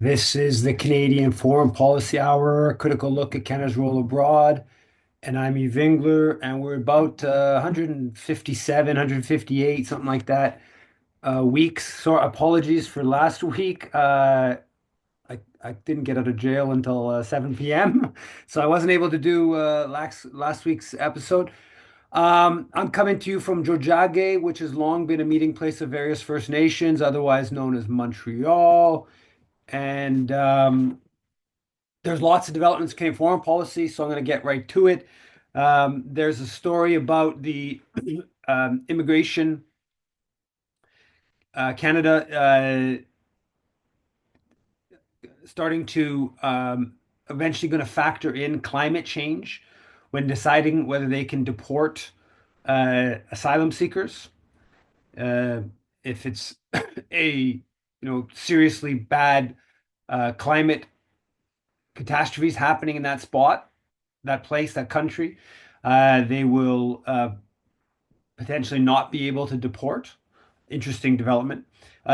This is the Canadian Foreign Policy Hour, a critical look at Canada's role abroad. And I'm Yves Engler, and we're about 157, 158, something like that, weeks. So apologies for last week. I didn't get out of jail until 7 p.m., so I wasn't able to do last week's episode. I'm coming to you from Jojage, which has long been a meeting place of various First Nations, otherwise known as Montreal. And there's lots of developments came foreign policy, so I'm going to get right to it. There's a story about the immigration. Canada starting to eventually going to factor in climate change when deciding whether they can deport asylum seekers. Uh, if it's a seriously bad climate catastrophes happening in that spot, that place, that country, they will potentially not be able to deport. Interesting development.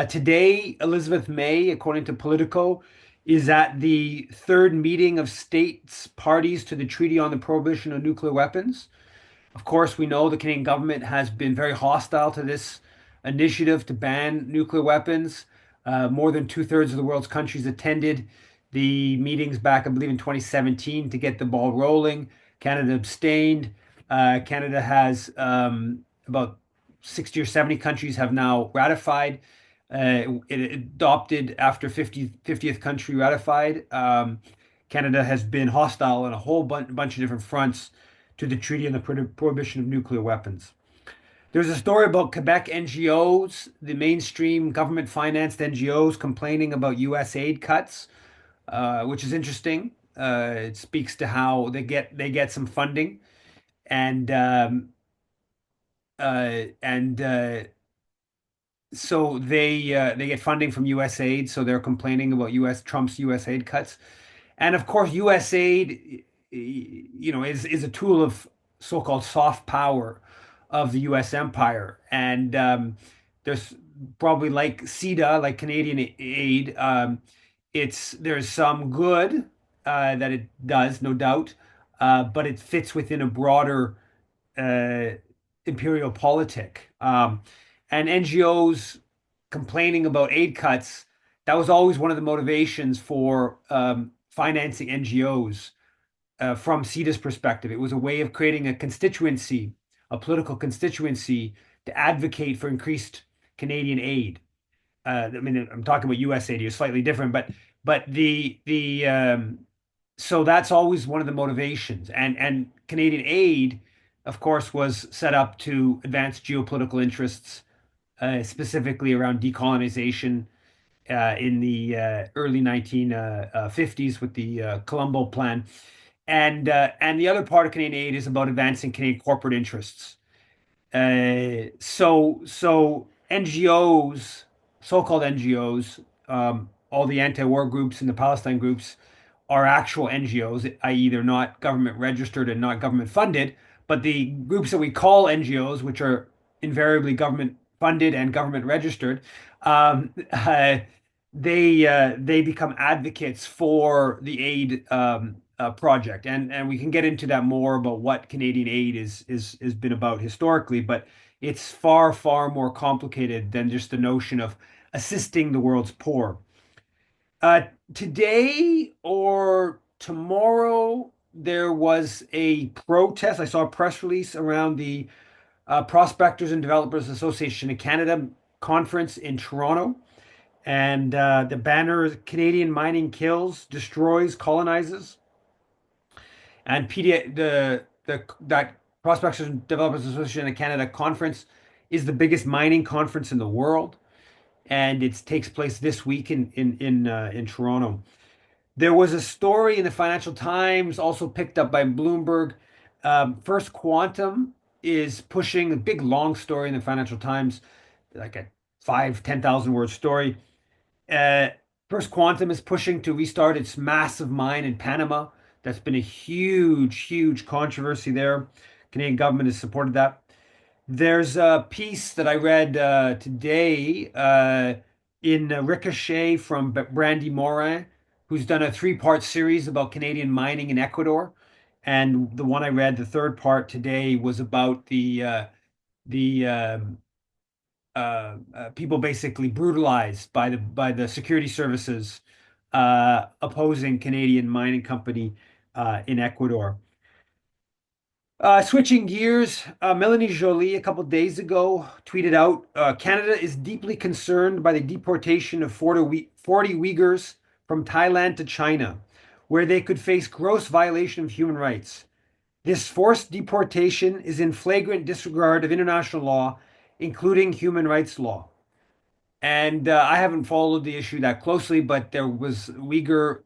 Today, Elizabeth May, according to Politico, is at the third meeting of states parties to the Treaty on the Prohibition of Nuclear Weapons. Of course, we know the Canadian government has been very hostile to this initiative to ban nuclear weapons. More than two-thirds of the world's countries attended the meetings back, I believe, in 2017 to get the ball rolling. Canada abstained. Canada has about 60 or 70 countries have now ratified. It adopted after 50th country ratified. Canada has been hostile on a whole bunch of different fronts to the Treaty on the Prohibition of Nuclear Weapons. There's a story about Quebec NGOs, the mainstream government financed NGOs complaining about US aid cuts, which is interesting. It speaks to how they get some funding and and so they get funding from US aid, so they're complaining about Trump's US aid cuts. And of course, USAID, is a tool of so-called soft power of the U.S. empire. And there's probably like CETA, like Canadian aid, there's some good that it does, no doubt, but it fits within a broader uh, imperial politic. And NGOs complaining about aid cuts, that was always one of the motivations for financing NGOs from CETA's perspective. It was a way of creating a constituency, a political constituency to advocate for increased Canadian aid. I mean, I'm talking about US aid here, slightly different, but the so that's always one of the motivations. And Canadian aid, of course, was set up to advance geopolitical interests, specifically around decolonization in the early 1950s with the Colombo Plan. And the other part of Canadian aid is about advancing Canadian corporate interests. So NGOs, so-called NGOs, all the anti-war groups and the Palestine groups are actual NGOs, i.e., they're not government registered and not government funded. But the groups that we call NGOs, which are invariably government funded and government registered, they become advocates for the aid project, and we can get into that more about what Canadian aid is been about historically, but it's far more complicated than just the notion of assisting the world's poor. Uh, Today or tomorrow, there was a protest. I saw a press release around the Prospectors and Developers Association of Canada conference in Toronto. And the banner is Canadian mining kills, destroys, colonizes. And that Prospectors and Developers Association of Canada conference is the biggest mining conference in the world, and it takes place this week in Toronto. There was a story in the Financial Times, also picked up by Bloomberg. First Quantum is pushing a big long story in the Financial Times, like a 10,000 word story. Uh, First Quantum is pushing to restart its massive mine in Panama. That's been a huge controversy there. Canadian government has supported that. There's a piece that I read today. in Ricochet from Brandy Morin, who's done a three-part series about Canadian mining in Ecuador. And the one I read, the third part today, was about the people basically brutalized by the security services opposing Canadian mining company in Ecuador. Switching gears, Melanie Joly a couple days ago tweeted out Canada is deeply concerned by the deportation of 40 Uyghurs from Thailand to China, where they could face gross violation of human rights. This forced deportation is in flagrant disregard of international law, including human rights law. And I haven't followed the issue that closely, but there was Uyghur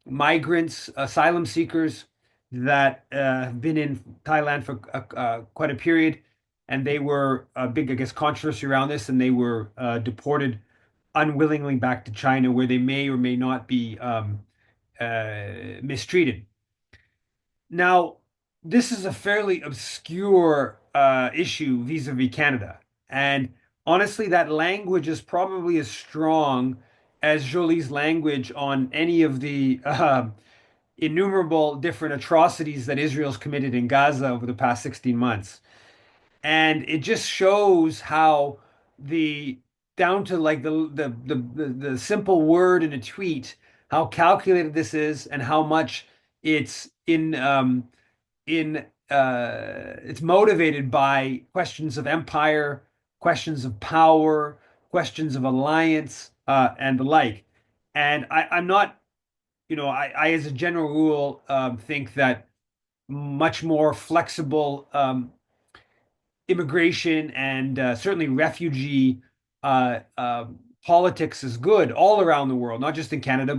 migrants, asylum seekers that have been in Thailand for quite a period, and they were a big, I guess, controversy around this, and they were deported unwillingly back to China, where they may or may not be mistreated. Now, this is a fairly obscure issue vis-a-vis Canada, and honestly, that language is probably as strong as Jolie's language on any of the innumerable different atrocities that Israel's committed in Gaza over the past 16 months. And it just shows how the down to like the simple word in a tweet, how calculated this is and how much it's in it's motivated by questions of empire, questions of power, questions of alliance, and the like. And I'm not, I as a general rule think that much more flexible immigration and certainly refugee politics is good all around the world, not just in Canada,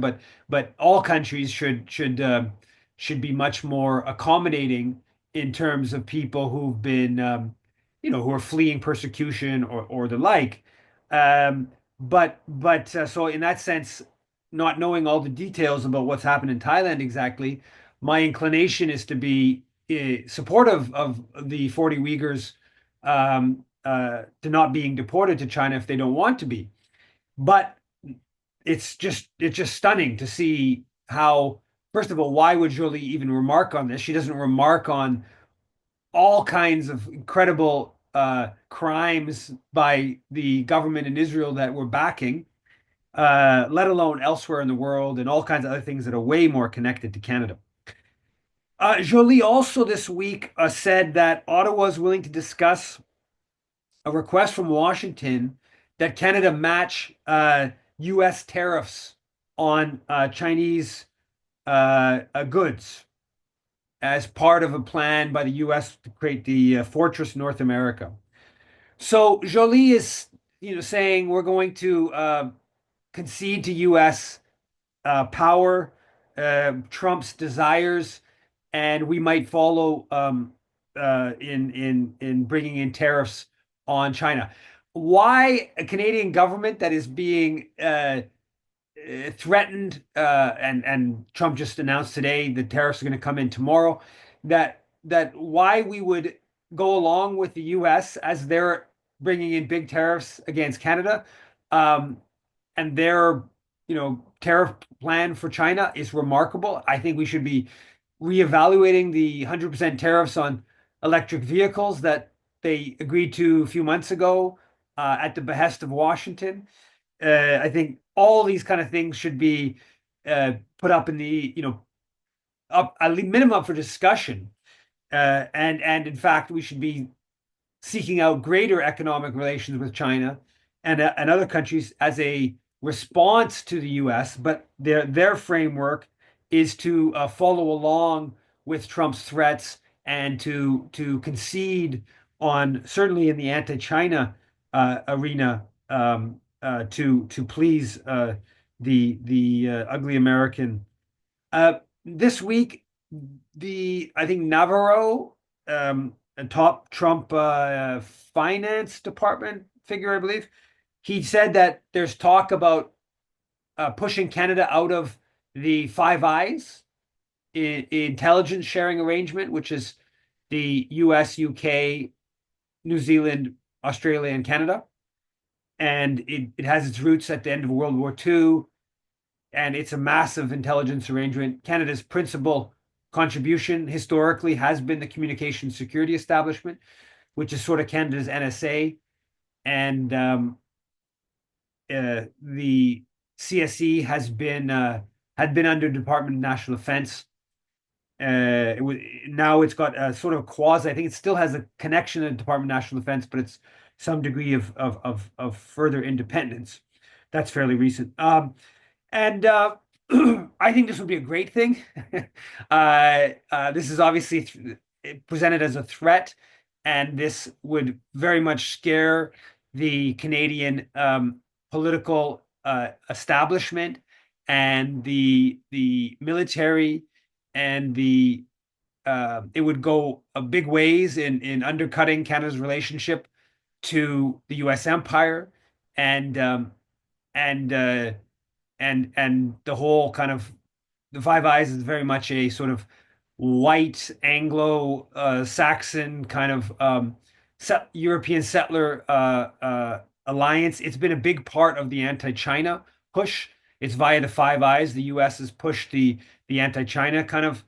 but all countries should be much more accommodating in terms of people who've been who are fleeing persecution or the like. But so in that sense, not knowing all the details about what's happened in Thailand exactly, my inclination is to be supportive of the 40 Uyghurs to not being deported to China if they don't want to be. But it's just stunning to see how, first of all, why would Jolie even remark on this? She doesn't remark on all kinds of incredible crimes by the government in Israel that we're backing, let alone elsewhere in the world and all kinds of other things that are way more connected to Canada. Jolie also this week said that Ottawa is willing to discuss a request from Washington that Canada match U.S. tariffs on Chinese goods as part of a plan by the U.S. to create the Fortress North America. So Jolie is, saying we're going to concede to U.S. Power, Trump's desires, and we might follow in bringing in tariffs on China. Why a Canadian government that is being threatened, and Trump just announced today the tariffs are going to come in tomorrow, that why we would go along with the U.S. as they're bringing in big tariffs against Canada, and their tariff plan for China is remarkable. I think we should be reevaluating the 100% tariffs on electric vehicles that they agreed to a few months ago at the behest of Washington. I think all these kind of things should be put up in the, up a minimum for discussion. And in fact, we should be seeking out greater economic relations with China and other countries as a response to the U.S., but their framework is to follow along with Trump's threats and to concede on certainly in the anti-China arena to please the ugly American. This week, I think Navarro, a top Trump finance department figure, I believe, he said that there's talk about pushing Canada out of the Five Eyes intelligence sharing arrangement, which is the US, UK, New Zealand, Australia, and Canada. and it has its roots at the end of World War II, and it's a massive intelligence arrangement. Canada's principal contribution historically has been the Communication Security Establishment, which is sort of Canada's NSA, and the CSE had been under Department of National Defense. It was Now it's got a sort of quasi. I think it still has a connection to the Department of National Defense, but it's some degree of further independence. That's fairly recent. And I think this would be a great thing. This is obviously presented as a threat, and this would very much scare the Canadian political establishment and the military, and the it would go a big ways in undercutting Canada's relationship to the U.S. empire, and and uh, and the whole kind of the Five Eyes is very much a sort of white Anglo Saxon kind of European settler alliance. It's been a big part of the anti-China push. It's via the Five Eyes. The U.S. has pushed the anti-China kind of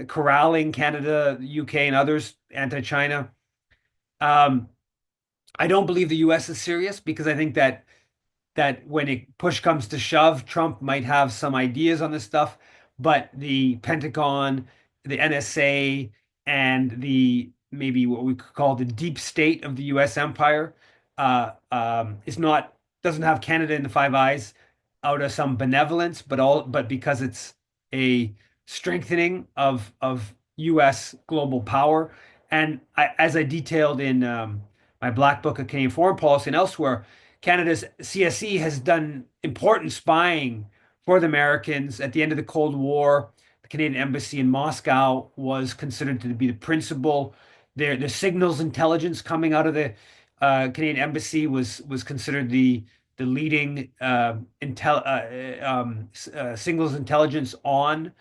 corralling Canada, the UK, and others anti-China. Um, I don't believe the U.S. is serious because I think that when it push comes to shove, Trump might have some ideas on this stuff, but the Pentagon, the NSA, and the maybe what we could call the deep state of the U.S. empire is not doesn't have Canada in the Five Eyes out of some benevolence, but because it's a strengthening of U.S. global power. And as I detailed in my Black Book of Canadian Foreign Policy and elsewhere, Canada's CSE has done important spying for the Americans. At the end of the Cold War, the Canadian embassy in Moscow was considered to be the principal. The signals intelligence coming out of the Canadian embassy was considered the leading signals intelligence on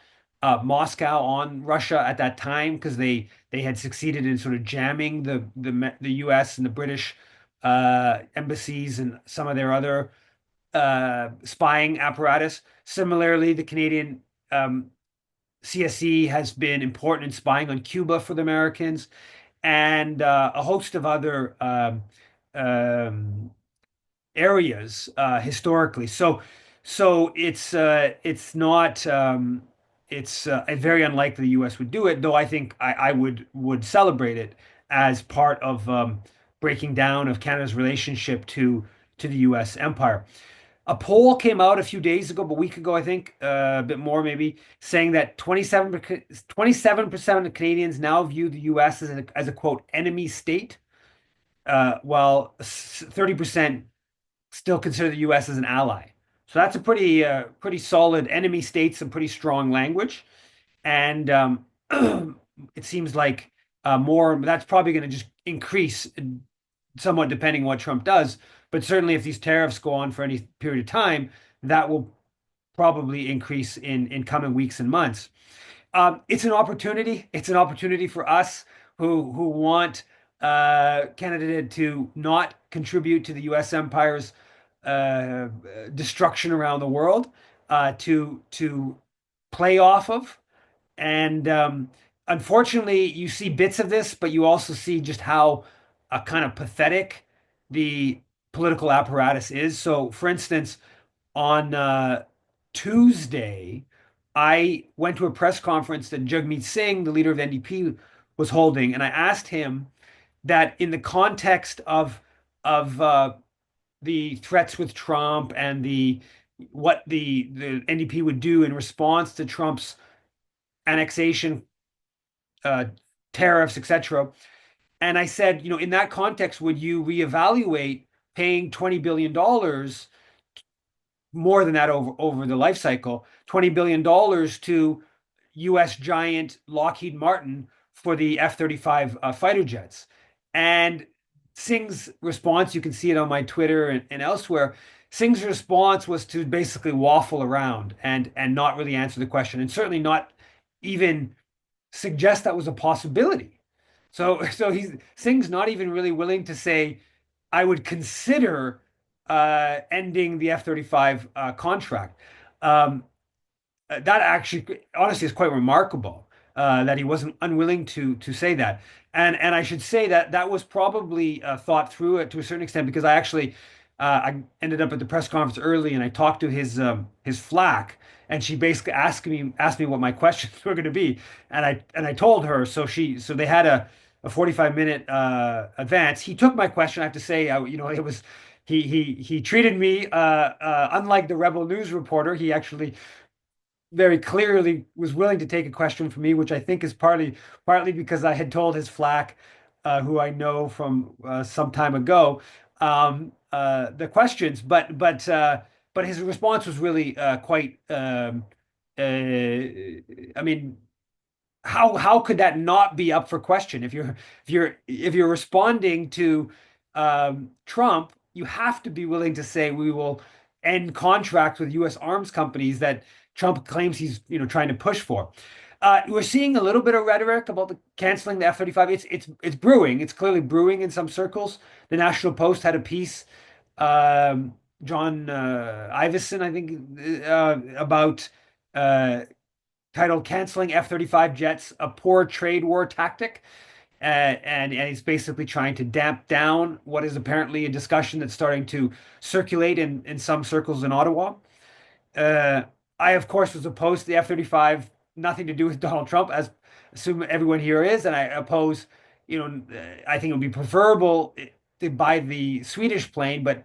Moscow, on Russia at that time, because they had succeeded in sort of jamming the U.S. and the British embassies and some of their other spying apparatus. Similarly, the Canadian CSE has been important in spying on Cuba for the Americans, and a host of other um, areas historically. So it's not it's very unlikely the U.S. would do it, though I think I would celebrate it as part of breaking down of Canada's relationship to the U.S. empire. A poll came out a few days ago, a week ago, I think, a bit more maybe, saying that 27% of Canadians now view the U.S. as a quote enemy state, while 30% still consider the U.S. as an ally. So that's a pretty solid enemy states and pretty strong language. And it seems like more that's probably going to just increase somewhat depending on what Trump does. But certainly, if these tariffs go on for any period of time, that will probably increase in coming weeks and months. It's an opportunity. It's an opportunity for us who want Canada to not contribute to the U.S. empire's uh, destruction around the world, to play off of. And unfortunately, you see bits of this, but you also see just how kind of pathetic the political apparatus is. So, for instance, on Tuesday, I went to a press conference that Jagmeet Singh, the leader of the NDP, was holding, and I asked him that in the context of the threats with Trump and the what the NDP would do in response to Trump's annexation, uh, tariffs, etc. And I said, in that context, would you reevaluate paying $20 billion, more than that over the life cycle, $20 billion to U.S. giant Lockheed Martin for the F-35 fighter jets? And Singh's response, you can see it on my Twitter and elsewhere. Singh's response was to basically waffle around and not really answer the question, and certainly not even suggest that was a possibility. So Singh's not even really willing to say, I would consider ending the F-35 contract. Um, that actually, honestly, is quite remarkable that he wasn't unwilling to say that. And I should say that that was probably thought through to a certain extent because I ended up at the press conference early and I talked to his flack and she basically asked me what my questions were going to be and I told her so they had a 45-minute advance. He took my question. I have to say, it was. He treated me unlike the Rebel News reporter. He actually very clearly was willing to take a question from me, which I think is partly because I had told his flack, who I know from some time ago, the questions, but his response was really quite. I mean, how could that not be up for question if you're responding to Trump, you have to be willing to say we will end contracts with U.S. arms companies that Trump claims he's trying to push for. We're seeing a little bit of rhetoric about canceling the F-35. It's brewing. It's clearly brewing in some circles. The National Post had a piece, John Ivison, I think, about titled "Canceling F-35 Jets: A Poor Trade War Tactic." And he's basically trying to damp down what is apparently a discussion that's starting to circulate in some circles in Ottawa. Uh, I, of course, was opposed to the F-35, nothing to do with Donald Trump, as assume everyone here is, and I oppose, I think it would be preferable to buy the Swedish plane, but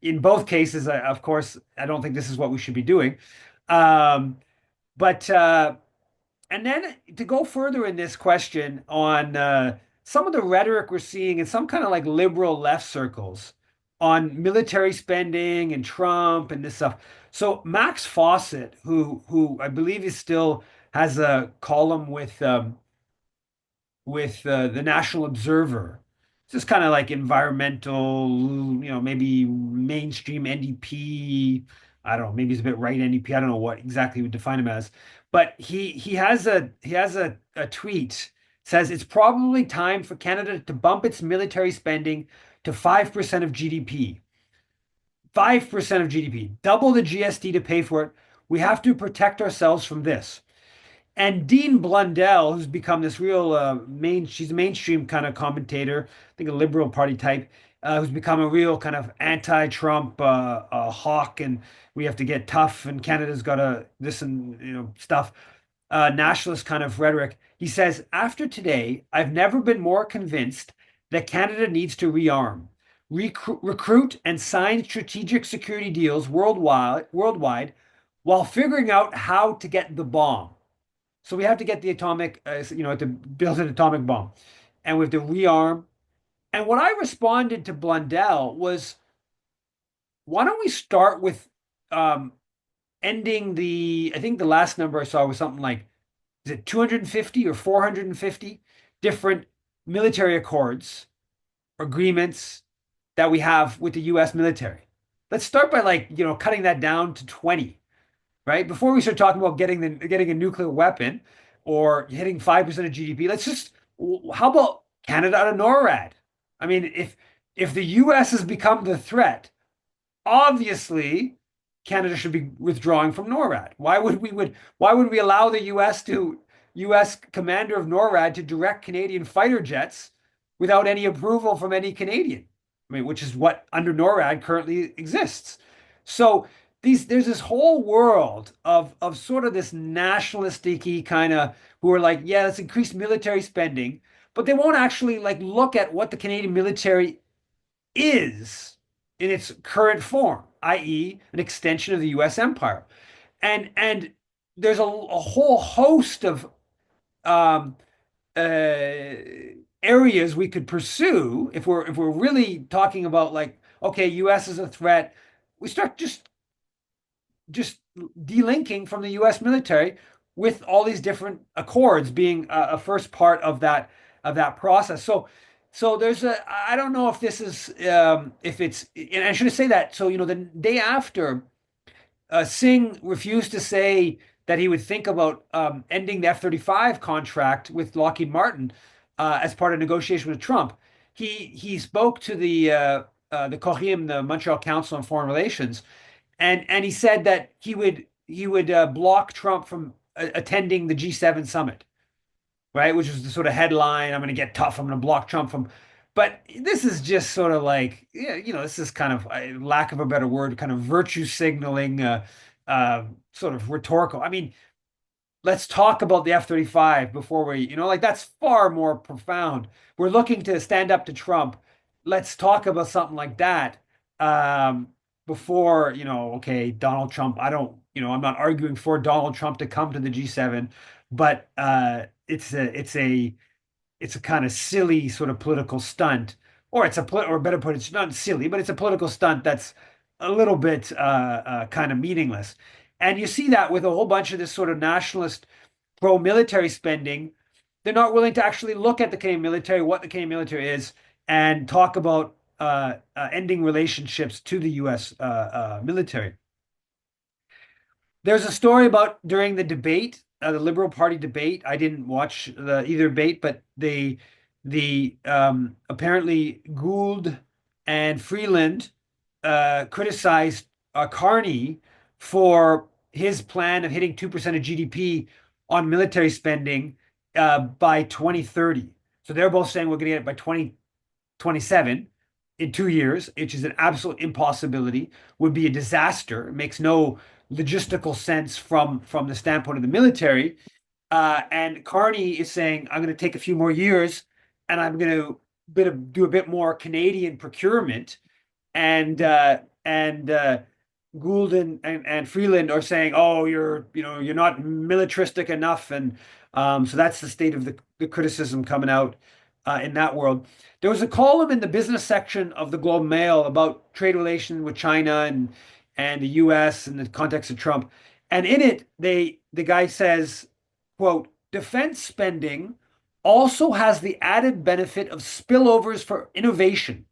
in both cases, of course, I don't think this is what we should be doing. Um, but and then to go further in this question on some of the rhetoric we're seeing in some kind of like liberal left circles on military spending and Trump and this stuff. So Max Fawcett, who I believe is still has a column with the National Observer. It's just kind of like environmental, maybe mainstream NDP. I don't know, maybe he's a bit right NDP. I don't know what exactly we would define him as. But he has a tweet says it's probably time for Canada to bump its military spending to 5% of GDP. 5% of GDP. Double the GST to pay for it. We have to protect ourselves from this. And Dean Blundell, who's become this real she's a mainstream kind of commentator, I think a Liberal Party type, who's become a real kind of anti-Trump hawk, and we have to get tough, and Canada's got to this and stuff, nationalist kind of rhetoric. He says, after today, I've never been more convinced that Canada needs to rearm, recruit, and sign strategic security deals worldwide, while figuring out how to get the bomb. So we have to get the to build an atomic bomb, and we have to rearm. And what I responded to Blundell was, why don't we start with um, ending I think the last number I saw was something like, is it 250 or 450 different military accords, agreements that we have with the U.S. military? Let's start by cutting that down to 20, right? Before we start talking about getting a nuclear weapon or hitting 5% of GDP, let's just how about Canada out of NORAD? I mean, if the US has become the threat, obviously Canada should be withdrawing from NORAD. Why would we allow the US commander of NORAD to direct Canadian fighter jets without any approval from any Canadian? I mean, which is what under NORAD currently exists. So there's this whole world of sort of this nationalistic kind of who are like, yeah, let's increase military spending, but they won't actually look at what the Canadian military is in its current form, i.e., an extension of the U.S. empire. And there's a whole host of um, uh, areas we could pursue if we're really talking about okay, U.S. is a threat. We start just delinking from the U.S. military with all these different accords being a first part of that process. So there's I don't know if this is if it's and I should say that. So the day after Singh refused to say that he would think about ending the F-35 contract with Lockheed Martin as part of negotiation with Trump. He spoke to the the Corim, the Montreal Council on Foreign Relations, and he said that he would block Trump from attending the G7 summit, right? Which was the sort of headline. I'm going to get tough. I'm going to block Trump from. But this is just sort of like, yeah, this is kind of, lack of a better word, kind of virtue signaling, sort of rhetorical. I mean, let's talk about the F-35 before like that's far more profound. We're looking to stand up to Trump. Let's talk about something like that um, before, okay, Donald Trump. I'm not arguing for Donald Trump to come to the G7, but it's a kind of silly sort of political stunt, or or better put, it's not silly, but it's a political stunt that's a little bit kind of meaningless. And you see that with a whole bunch of this sort of nationalist pro-military spending. They're not willing to actually look at the Canadian military, what the Canadian military is, and talk about ending relationships to the U.S. Military. There's a story about during the debate, the Liberal Party debate. I didn't watch either debate, but the apparently Gould and Freeland criticized Carney for his plan of hitting 2% of GDP on military spending by 2030. So they're both saying we're going to get it by 2027 in 2 years, which is an absolute impossibility, would be a disaster. It makes no logistical sense from the standpoint of the military. And Carney is saying, I'm going to take a few more years and I'm going to do a bit more Canadian procurement. And Gould and Freeland are saying, "Oh, you're not militaristic enough," and so that's the state of the criticism coming out in that world. There was a column in the business section of the Globe and Mail about trade relations with China and the U.S. in the context of Trump, and in it, the guy says, "quote Defense spending also has the added benefit of spillovers for innovation,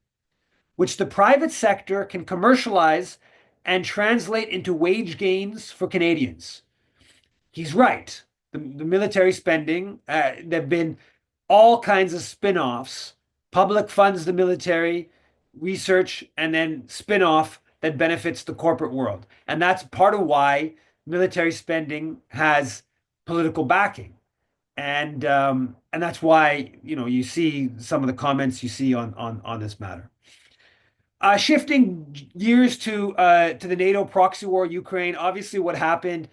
which the private sector can commercialize and translate into wage gains for Canadians." He's right. The military spending, there have been all kinds of spin-offs. Public funds the military, research, and then spin-off that benefits the corporate world. And that's part of why military spending has political backing. And that's why, you see some of the comments you see on this matter. Shifting gears to the NATO proxy war, Ukraine. Obviously, what happened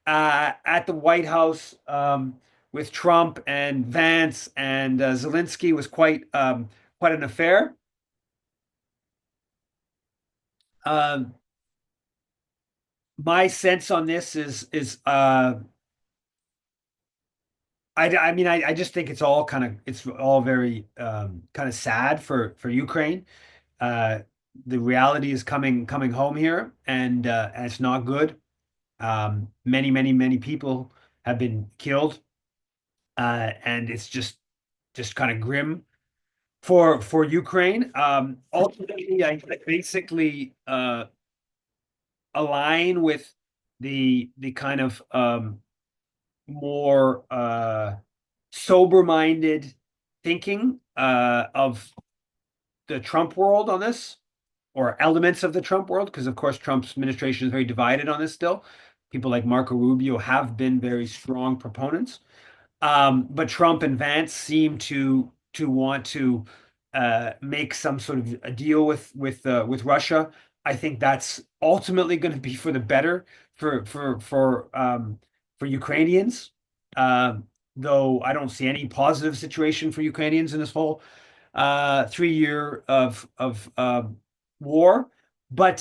at the White House with Trump and Vance and Zelensky was quite an affair. Um, my sense on this is I mean I just think it's all very kind of sad for Ukraine. Uh, the reality is coming home here, and it's not good. Many people have been killed, and it's just kind of grim for Ukraine. Ultimately, I basically align with the kind of more sober-minded thinking of the Trump world on this, or elements of the Trump world, because of course Trump's administration is very divided on this still. People like Marco Rubio have been very strong proponents. But Trump and Vance seem to want to make some sort of a deal with Russia. I think that's ultimately going to be for the better for Ukrainians. Though I don't see any positive situation for Ukrainians in this whole 3 year of war. But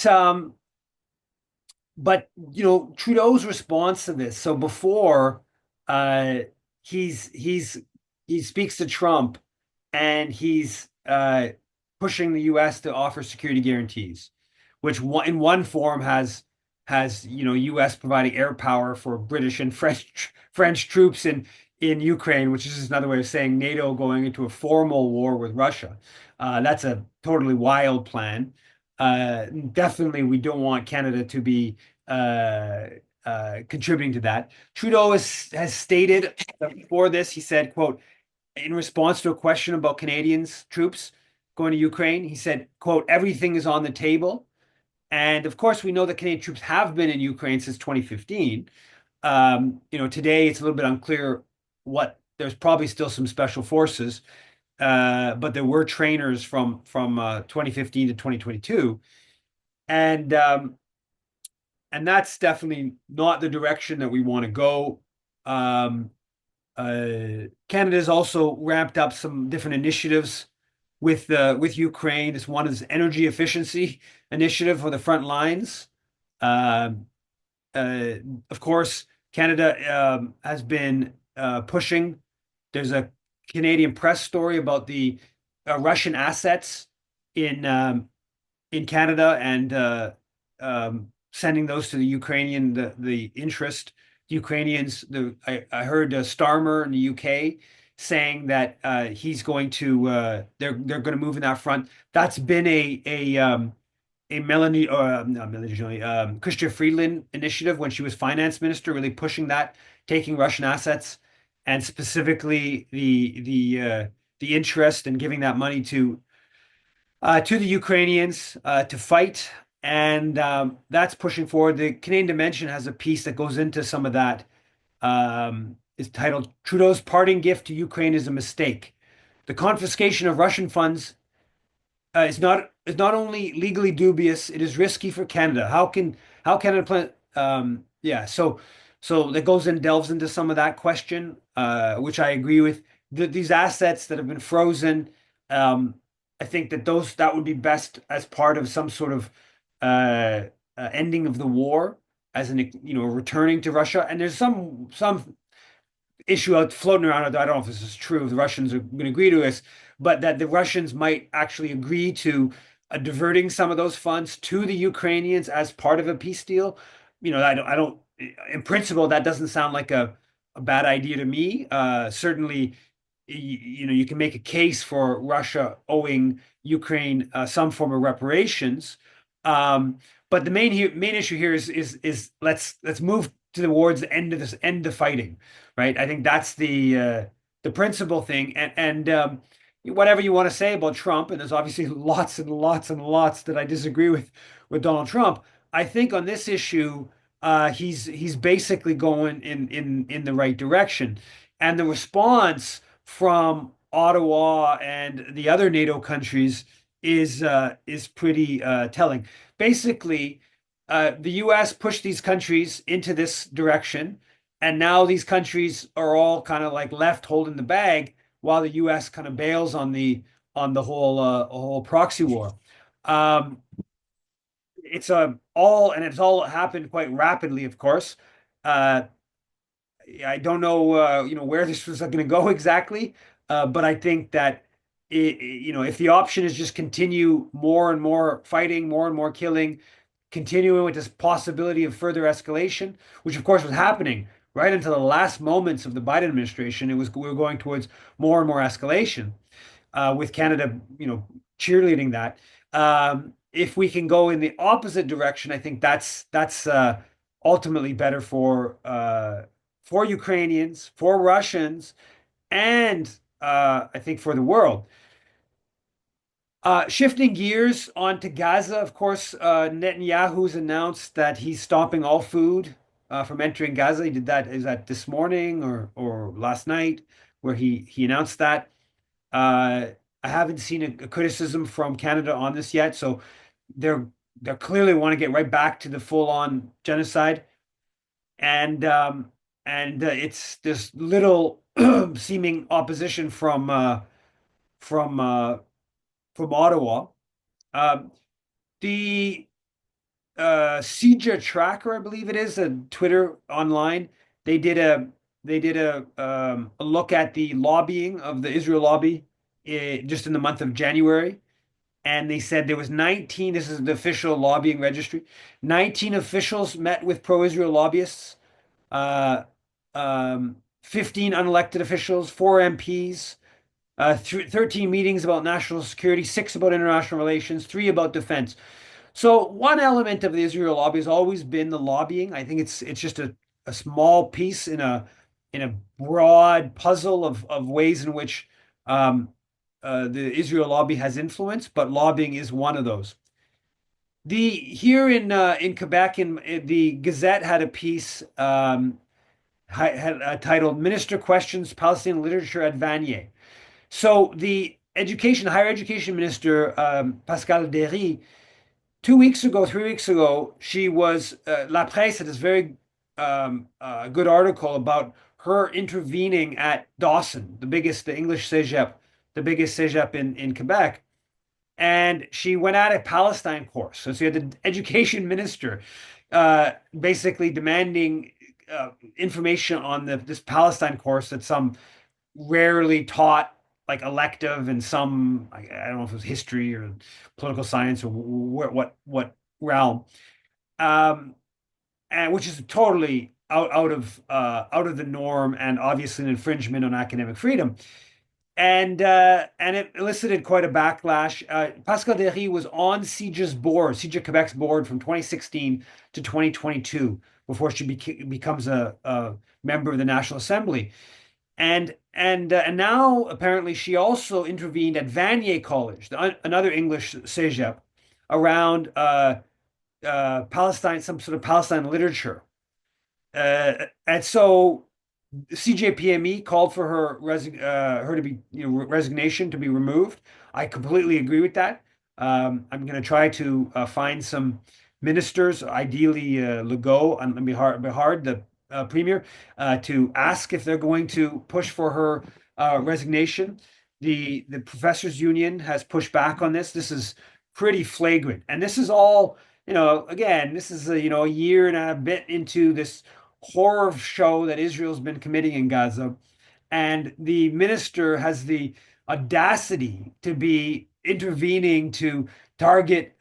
Trudeau's response to this. So before uh, he's he speaks to Trump, and he's pushing the U.S. to offer security guarantees, which in one form has U.S. providing air power for British and French troops in Ukraine, which is just another way of saying NATO going into a formal war with Russia. That's a totally wild plan. Definitely, we don't want Canada to be uh, contributing to that. Trudeau has stated before this, he said, "quote In response to a question about Canadians troops, going to Ukraine. He said, quote, everything is on the table. And of course, we know that Canadian troops have been in Ukraine since 2015. Today it's a little bit unclear what there's probably still some special forces, but there were trainers from 2015 to 2022, and that's definitely not the direction that we want to go. Um, Canada's also ramped up some different initiatives with Ukraine. This one is energy efficiency initiative for the front lines. Um, uh, of course, Canada has been pushing. There's a Canadian press story about the Russian assets in in Canada and sending those to the Ukrainian the interest Ukrainians. I heard Starmer in the UK saying that he's going to they're going to move in that front. That's been a Melanie or not Melanie Joly, Chrystia Freeland initiative when she was finance minister, really pushing that, taking Russian assets and specifically the interest and giving that money to the Ukrainians to fight, and that's pushing forward. The Canadian Dimension has a piece that goes into some of that. It's titled "Trudeau's Parting Gift to Ukraine is a Mistake." The confiscation of Russian funds is not only legally dubious, it is risky for Canada. How Canada plan? Yeah, so that goes and delves into some of that question, which I agree with. These assets that have been frozen, um, I think that would be best as part of some sort of ending of the war, as an returning to Russia. And there's some issue out floating around. I don't know if this is true, if the Russians are going to agree to this, but that the Russians might actually agree to diverting some of those funds to the Ukrainians as part of a peace deal. I don't, in principle, that doesn't sound like a bad idea to me. Certainly, you can make a case for Russia owing Ukraine some form of reparations. Um, but the main issue here is let's move towards the end of this end of fighting, right? I think that's the principal thing. And whatever you want to say about Trump, and there's obviously lots and lots and lots that I disagree with Donald Trump. I think on this issue, he's basically going in the right direction, and the response from Ottawa and the other NATO countries is pretty telling. Basically, the U.S. pushed these countries into this direction, and now these countries are all kind of like left holding the bag while the U.S. kind of bails on the whole proxy war. Um, it's all happened quite rapidly, of course. Uh, I don't know, where this was going to go exactly, but I think that if the option is just continue more and more fighting, more and more killing, continuing with this possibility of further escalation, which of course was happening right until the last moments of the Biden administration. We were going towards more and more escalation, with Canada, cheerleading that. If we can go in the opposite direction, I think that's ultimately better for Ukrainians, for Russians, and I think for the world. Shifting gears onto Gaza, of course, Netanyahu's announced that he's stopping all food from entering Gaza. He did that, is that this morning or last night, where he announced that. Uh, I haven't seen a criticism from Canada on this yet, so they're they clearly want to get right back to the full-on genocide, and it's this little seeming opposition from uh, from Ottawa. Um, the CJ Tracker, I believe it is, a Twitter online. They did a look at the lobbying of the Israel lobby just in the month of January, and they said there was 19. This is the official lobbying registry. 19 officials met with pro-Israel lobbyists. 15 unelected officials, 4 MPs, 13 meetings about national security, 6 about international relations, 3 about defense. So one element of the Israel lobby has always been the lobbying. I think it's just a small piece in a broad puzzle of ways in which um, the Israel lobby has influence, but lobbying is one of those. The Here in Quebec, in the Gazette had a piece had titled "Minister Questions Palestinian Literature at Vanier." So the higher education minister, Pascal Derry, 2 weeks ago, 3 weeks ago, she was La Presse had this very good article about her intervening at Dawson, the English cégep, the biggest cégep in Quebec, and she went at a Palestine course. So she had the education minister basically demanding information on this Palestine course that some rarely taught, like elective, and some I don't know if it was history or political science or what realm, um, and which is totally out of the norm and obviously an infringement on academic freedom. And it elicited quite a backlash. Pascal Derry was on CIJA's board, CIJA Quebec's board from 2016 to 2022 before she becomes a member of the National Assembly. And now apparently she also intervened at Vanier College, another English cégep, around Palestine, some sort of Palestine literature. And so CJPME called for her to be resignation to be removed. I completely agree with that. I'm going to try to find some ministers, ideally Legault on Bihar, the premier, to ask if they're going to push for her resignation. The professors union has pushed back on this. This is pretty flagrant, and this is all, again, this is a year and a bit into this horror show that Israel's been committing in Gaza. And the minister has the audacity to be intervening to target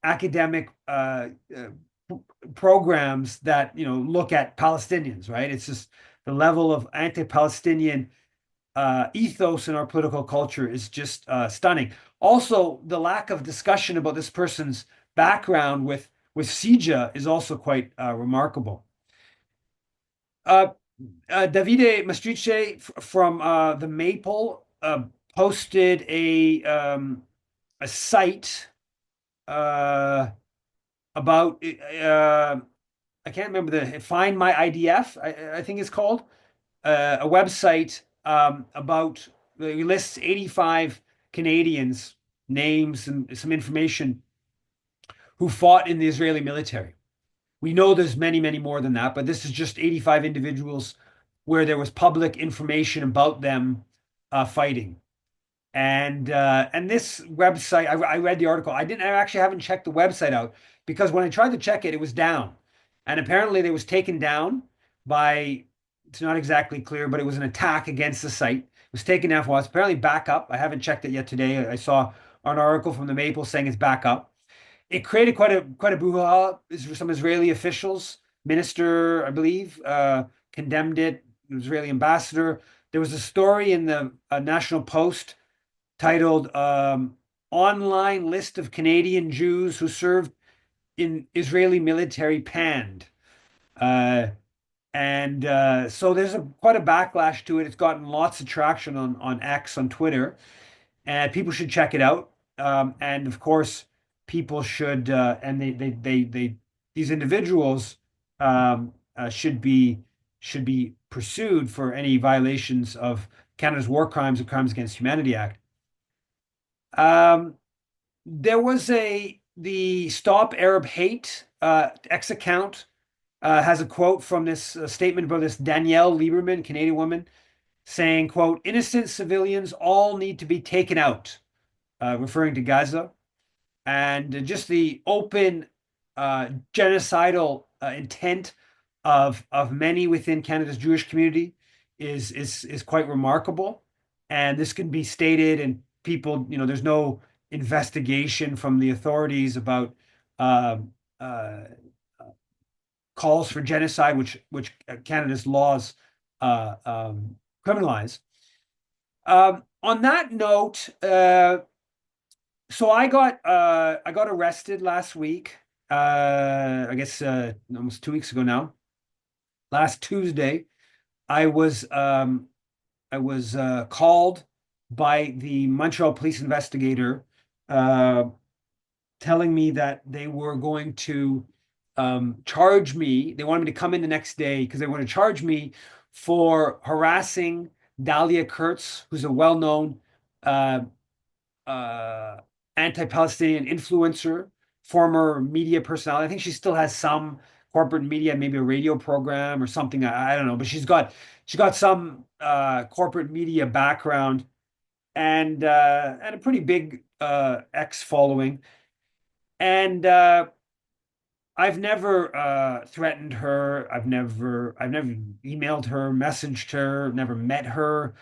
academic programs that look at Palestinians, right? It's just the level of anti-Palestinian ethos in our political culture is just stunning. Also, the lack of discussion about this person's background with CIJA is also quite remarkable. Uh, Davide Mastrice from the Maple posted a site uh, about I can't remember the Find My IDF, I think it's called, a website about it lists 85 Canadians, names and some information who fought in the Israeli military. We know there's many, many more than that, but this is just 85 individuals where there was public information about them fighting. And this website, I read the article. I actually haven't checked the website out because when I tried to check it, it was down. And apparently it was taken down by, it's not exactly clear, but it was an attack against the site. It was taken down for us. Apparently back up. I haven't checked it yet today. I saw an article from the Maple saying it's back up. It created quite a brouhaha. Some Israeli officials, minister, I believe, condemned it. The Israeli ambassador. There was a story in the National Post titled "Online List of Canadian Jews Who Served in Israeli Military Panned." Uh, and so there's quite a backlash to it. It's gotten lots of traction on X, on Twitter, and people should check it out. And of course, people should and they these individuals should be pursued for any violations of Canada's War Crimes and Crimes Against Humanity Act. There was the Stop Arab Hate X account has a quote from this statement by this Danielle Lieberman, Canadian woman, saying, quote, "Innocent civilians all need to be taken out," referring to Gaza. And just the open genocidal intent of many within Canada's Jewish community is quite remarkable. And this can be stated, and people, there's no investigation from the authorities about uh, uh, calls for genocide, which Canada's laws criminalize. On that note, so I got arrested last week. I guess almost 2 weeks ago now. Last Tuesday, I was called by the Montreal police investigator, uh, telling me that they were going to charge me. They wanted me to come in the next day because they want to charge me for harassing Dahlia Kurtz, who's a well-known uh, uh, anti-Palestinian influencer, former media personality. I think she still has some corporate media, maybe a radio program or something. I don't know, but she's got some corporate media background and a pretty big X following. And I've never threatened her. I've never emailed her, messaged her, never met her.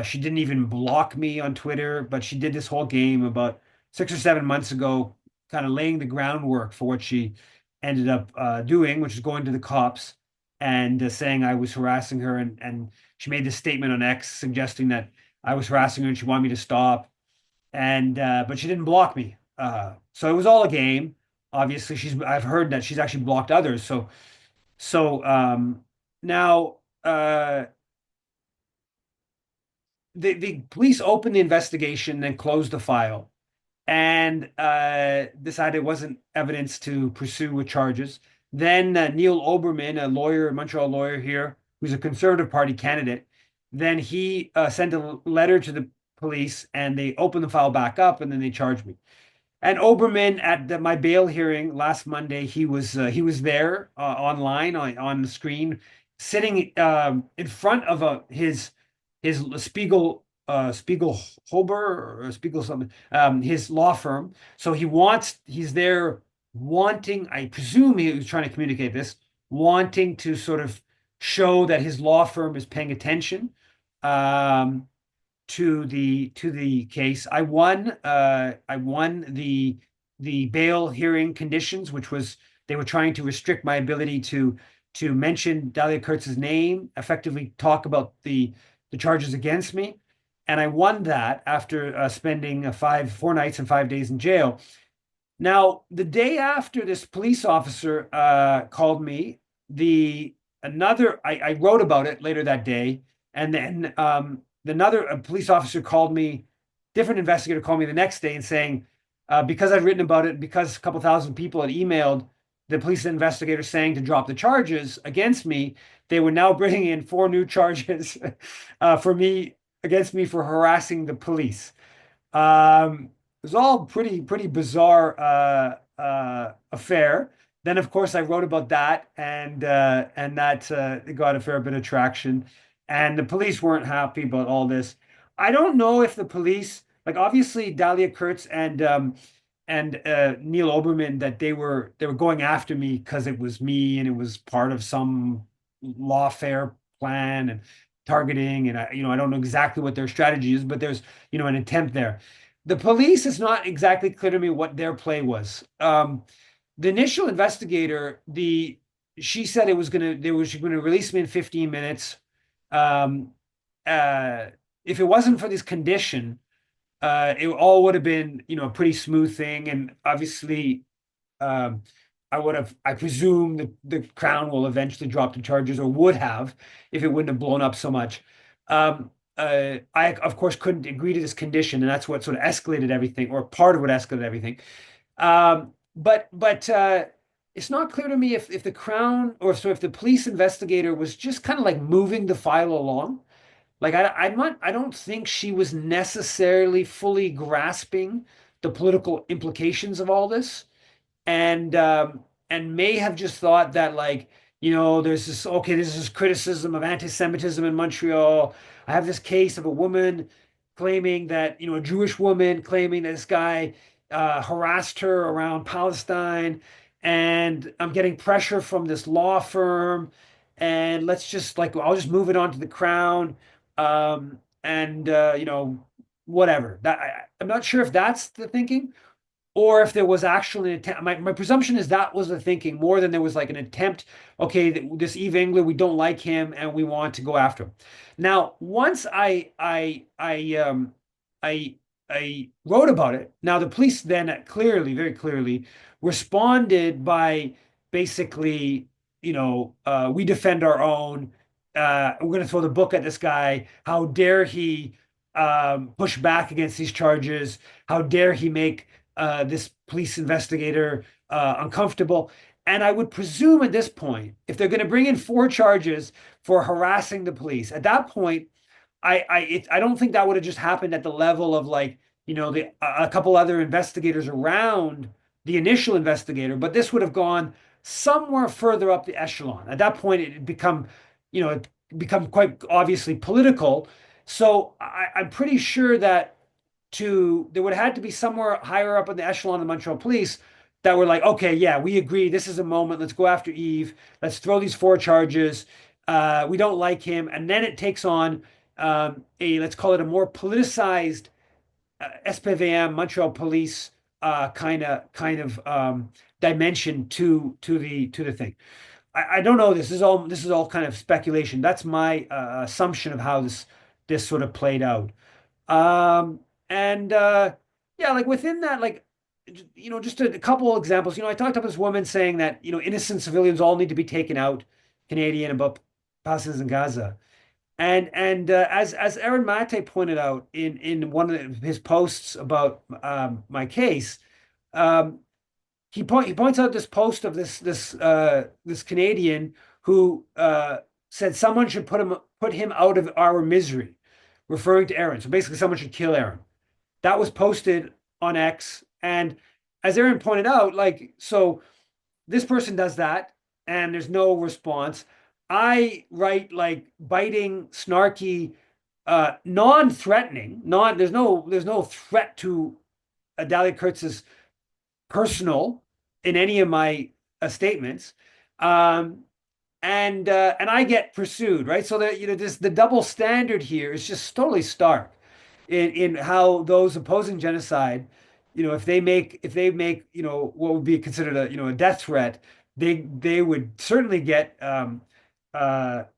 She didn't even block me on Twitter, but she did this whole game about 6 or 7 months ago, kind of laying the groundwork for what she ended up doing, which is going to the cops and saying I was harassing her. And she made this statement on X suggesting that I was harassing her and she wanted me to stop. And but she didn't block me. So it was all a game. Obviously, I've heard that she's actually blocked others. So now the police opened the investigation, then closed the file, and decided it wasn't evidence to pursue with charges. Then Neil Oberman, a lawyer, a Montreal lawyer here, who's a Conservative Party candidate, then he sent a letter to the police, and they opened the file back up, and then they charged me. And Oberman at my bail hearing last Monday, he was there online on the screen, sitting in front of his Spiegel Hober or Spiegel something, his law firm. So he's there wanting, I presume he was trying to communicate this, wanting to sort of show that his law firm is paying attention. Um, to the case. I won the bail hearing conditions, which was they were trying to restrict my ability to mention Dahlia Kurtz's name, effectively talk about the charges against me. And I won that after spending 4 nights and 5 days in jail. Now, the day after this police officer called me, the another I wrote about it later that day, and then another a police officer called me, different investigator called me the next day and saying, because I'd written about it, because a couple thousand people had emailed the police investigator saying to drop the charges against me, they were now bringing in 4 new charges for me against me for harassing the police. It was all pretty bizarre affair. Then, of course, I wrote about that, and that it got a fair bit of traction. And the police weren't happy about all this. I don't know if the police, like obviously Dahlia Kurtz and Neil Oberman, that they were going after me because it was me and it was part of some lawfare plan and targeting. And I don't know exactly what their strategy is, but there's an attempt there. The police, is not exactly clear to me what their play was. The initial investigator, the she said she were going to release me in 15 minutes. Um, if it wasn't for this condition, it all would have been, a pretty smooth thing. And obviously, um, I presume that the Crown will eventually drop the charges, or would have, if it wouldn't have blown up so much. I, of course, couldn't agree to this condition, and that's what sort of escalated everything, or part of what escalated everything. But it's not clear to me if the Crown, or so if the police investigator was just kind of like moving the file along. Like I don't think she was necessarily fully grasping the political implications of all this, and may have just thought that, like, there's this, okay, this is criticism of anti-Semitism in Montreal. I have this case of a woman claiming that, a Jewish woman claiming that this guy harassed her around Palestine, and I'm getting pressure from this law firm, and let's just, like, I'll just move it on to the Crown, and whatever. I'm not sure if that's the thinking, or if there was actually an attempt. My presumption is that was the thinking, more than there was like an attempt. Okay, this Eve Engler, we don't like him and we want to go after him. Now, once I wrote about it. Now, the police then clearly, very clearly, responded by basically, we defend our own. We're going to throw the book at this guy. How dare he push back against these charges. How dare he make this police investigator uncomfortable? And I would presume at this point, if they're going to bring in four charges for harassing the police, at that point, I don't think that would have just happened at the level of like, a couple other investigators around the initial investigator, but this would have gone somewhere further up the echelon. At that point, it had become, it become quite obviously political. So I'm pretty sure that there would have had to be somewhere higher up in the echelon of the Montreal police that were like, okay, yeah, we agree. This is a moment. Let's go after Eve. Let's throw these four charges. We don't like him. And then it takes on let's call it a more politicized SPVM, Montreal police kind of dimension to the thing. I don't know. This is all kind of speculation. That's my assumption of how this sort of played out. And yeah, like within that, like just a couple examples. I talked about this woman saying that innocent civilians all need to be taken out, Canadian about Palestinians in Gaza. And as Aaron Mate pointed out in one of his posts about my case, um, he points out this post of this Canadian who said someone should put him out of our misery, referring to Aaron. So basically, someone should kill Aaron. That was posted on X, and as Aaron pointed out, like so this person does that and there's no response. I write like biting, snarky, non-threatening, there's no threat to Adalia Kurtz's personal in any of my statements. Um, and I get pursued, right? So that this the double standard here is just totally stark in how those opposing genocide, if they make what would be considered a death threat, they would certainly get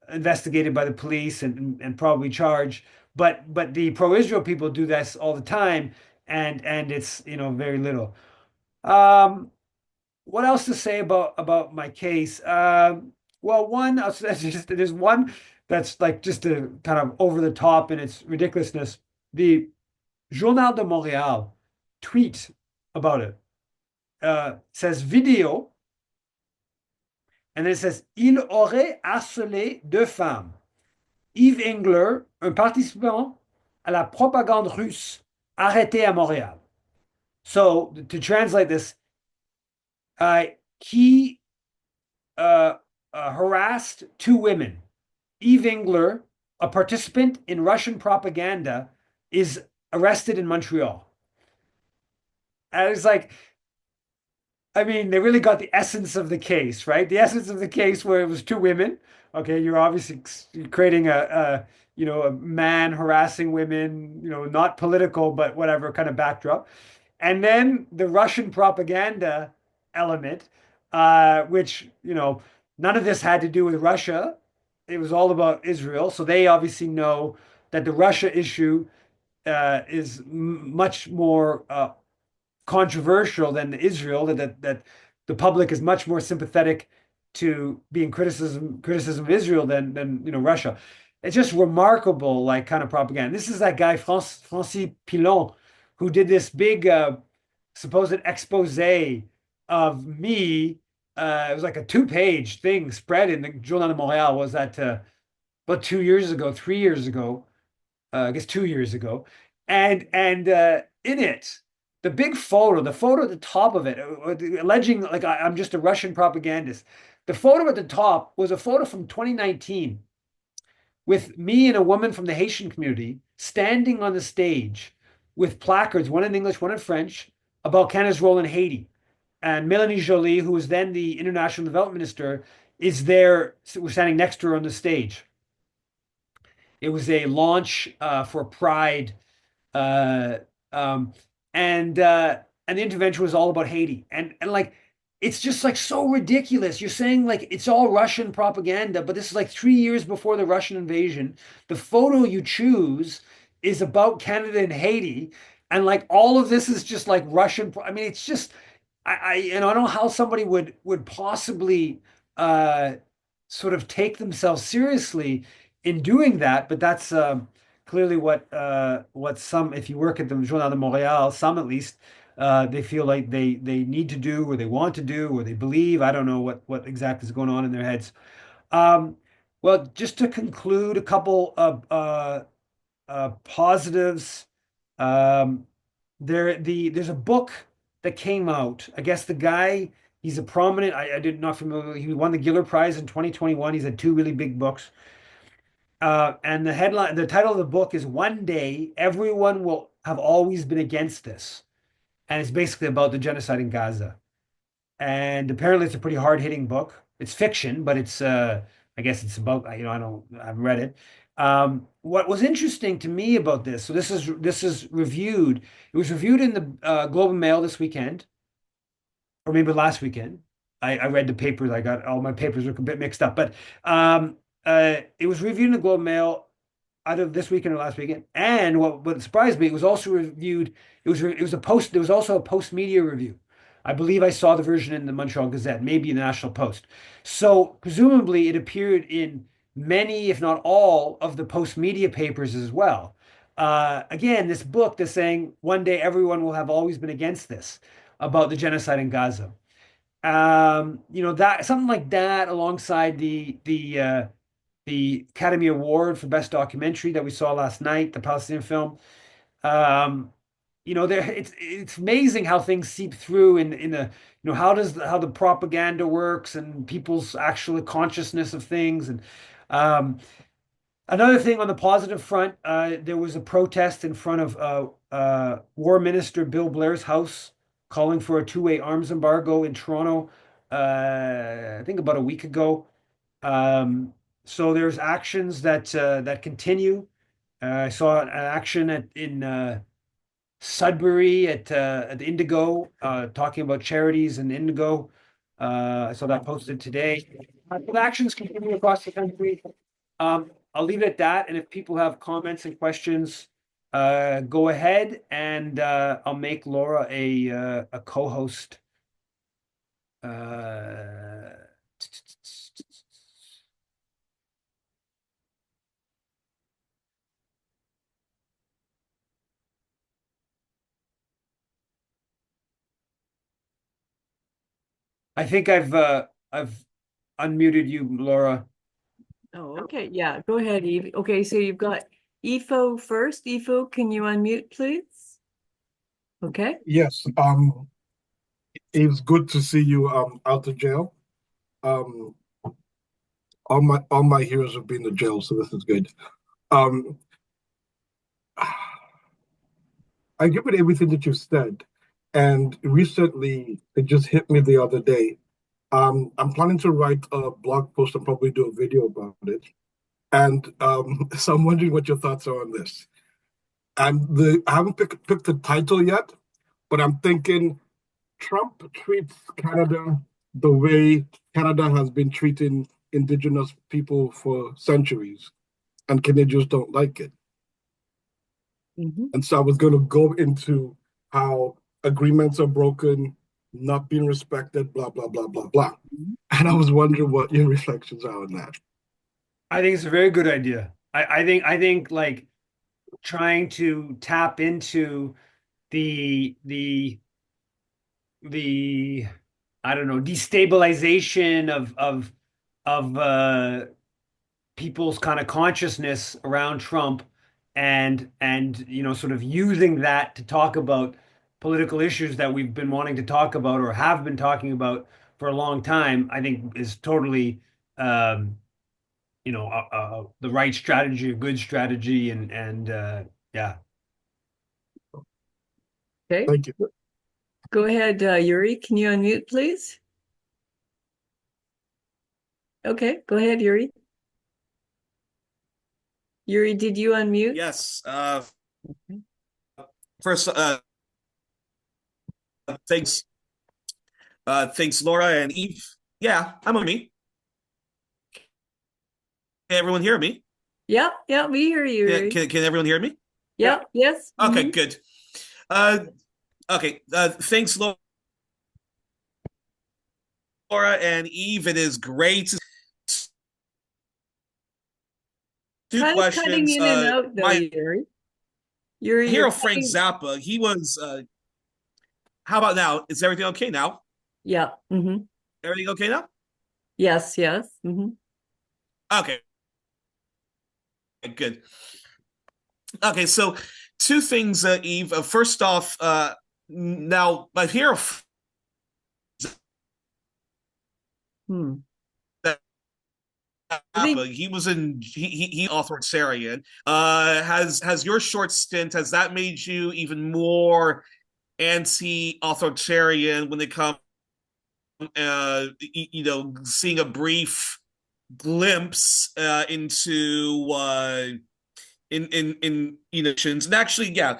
investigated by the police and probably charged. But the pro-Israel people do this all the time, and it's very little. Um, what else to say about my case? Well, one, there's one that's like just a kind of over the top in its ridiculousness. The Journal de Montréal tweet about it. Says video, and then it says il aurait harcelé deux femmes. Yves Engler, un participant à la propagande russe, arrêté à Montréal. So to translate this, uh, he harassed two women. Eve Engler, a participant in Russian propaganda, is arrested in Montreal. And it's like, I mean, they really got the essence of the case, right? The essence of the case where it was two women. Okay, you're obviously creating a man harassing women, not political, but whatever kind of backdrop. And then the Russian propaganda element, which, none of this had to do with Russia. It was all about Israel. So they obviously know that the Russia issue is much more controversial than Israel. That the public is much more sympathetic to being criticism of Israel than Russia. It's just remarkable, like kind of propaganda. This is that guy Francis Pilon who did this big supposed expose of me. It was like a two-page thing spread in the Journal de Montréal. Was that about 2 years ago, 3 years ago? I guess 2 years ago, and in it, the photo at the top of it, alleging like I'm just a Russian propagandist. The photo at the top was a photo from 2019 with me and a woman from the Haitian community standing on the stage with placards, one in English, one in French, about Canada's role in Haiti. And Melanie Joly, who was then the international development minister, is there. We're standing next to her on the stage. It was a launch for Pride, uh, um, and the intervention was all about Haiti, and like it's just like so ridiculous. You're saying like it's all Russian propaganda, but this is like 3 years before the Russian invasion. The photo you choose is about Canada and Haiti, and like all of this is just like Russian. I mean, it's just I don't know how somebody would possibly uh, sort of take themselves seriously in doing that, but that's clearly what some, if you work at the Journal de Montréal, some at least, they feel like they need to do, or they want to do, or they believe. I don't know what exactly is going on in their heads. Um, well, just to conclude, a couple of positives. Um, there's a book that came out. I guess the guy, he's a prominent. I did not familiar. He won the Giller Prize in 2021. He's had two really big books. And the title of the book is "One Day Everyone Will Have Always Been Against This," and it's basically about the genocide in Gaza. And apparently, it's a pretty hard-hitting book. It's fiction, but I guess it's about, I haven't read it. What was interesting to me about this, so this is reviewed. It was reviewed in the Globe and Mail this weekend, or maybe last weekend. I read the papers. I got all my papers were a bit mixed up, but it was reviewed in the Globe and Mail either this weekend or last weekend. And what surprised me, it was also reviewed. There was also a post media review. I believe I saw the version in the Montreal Gazette, maybe the National Post. So presumably it appeared in many, if not all, of the post media papers as well. Again, this book is saying one day everyone will have always been against this about the genocide in Gaza. That something like that alongside the Academy Award for Best Documentary that we saw last night, the Palestinian film. Um, it's amazing how things seep through in the how the propaganda works and people's actual consciousness of things. And um, another thing on the positive front, there was a protest in front of War Minister Bill Blair's house calling for a two-way arms embargo in Toronto. I think about a week ago. Um, so there's actions that continue. I saw an action in Sudbury at Indigo, talking about charities and Indigo. I saw that posted today. Actions continue across the country. I'll leave it at that. And if people have comments and questions, go ahead, and I'll make Laura a co-host. Uh, I think I've unmuted you, Laura. Oh, okay. Yeah, go ahead, Eve. Okay, so you've got Ifo first. Ifo, can you unmute, please? Okay. Yes, it was good to see you out of jail. Um, all my heroes have been to jail, so this is good. Um, I give it everything that you said, and recently it just hit me the other day. I'm planning to write a blog post and probably do a video about it, and so I'm wondering what your thoughts are on this. I haven't picked the title yet, but I'm thinking Trump treats Canada the way Canada has been treating Indigenous people for centuries, and Canadians don't like it. Mhm. And so I was going to go into how agreements are broken, not being respected, blah, blah, blah, blah, blah. And I was wondering what your reflections are on that. I think it's a very good idea. I think like trying to tap into the the I don't know, destabilization of people's kind of consciousness around Trump, and sort of using that to talk about political issues that we've been wanting to talk about or have been talking about for a long time, I think is totally um the right strategy, a good strategy, and yeah. Okay. Thank you. Go ahead, Yuri. Can you unmute, please? Okay, go ahead, Yuri. Yuri, did you unmute? Yes. Okay. First, thanks, Laura and Eve. Yeah, I'm on me. Can everyone hear me? Yeah, yeah, we hear you, Can, Yuri. can everyone hear me? Yeah, yes. Okay, Mhm. good. Okay. Thanks, Laura and Eve. It is great two kind of cutting questions. in and out though, My Yuri. You're hero Frank cutting. Zappa, he was. How about now? Is everything okay now? Yeah. Everything okay now? Yes, yes. Okay, good. Okay, so two things, Eve. First off, now my hero Hmm. I think Zappa, he was in he authoritarian. Has your short stint, has that made you even more anti-authoritarian when it comes seeing a brief glimpse into in nations, and actually, yeah,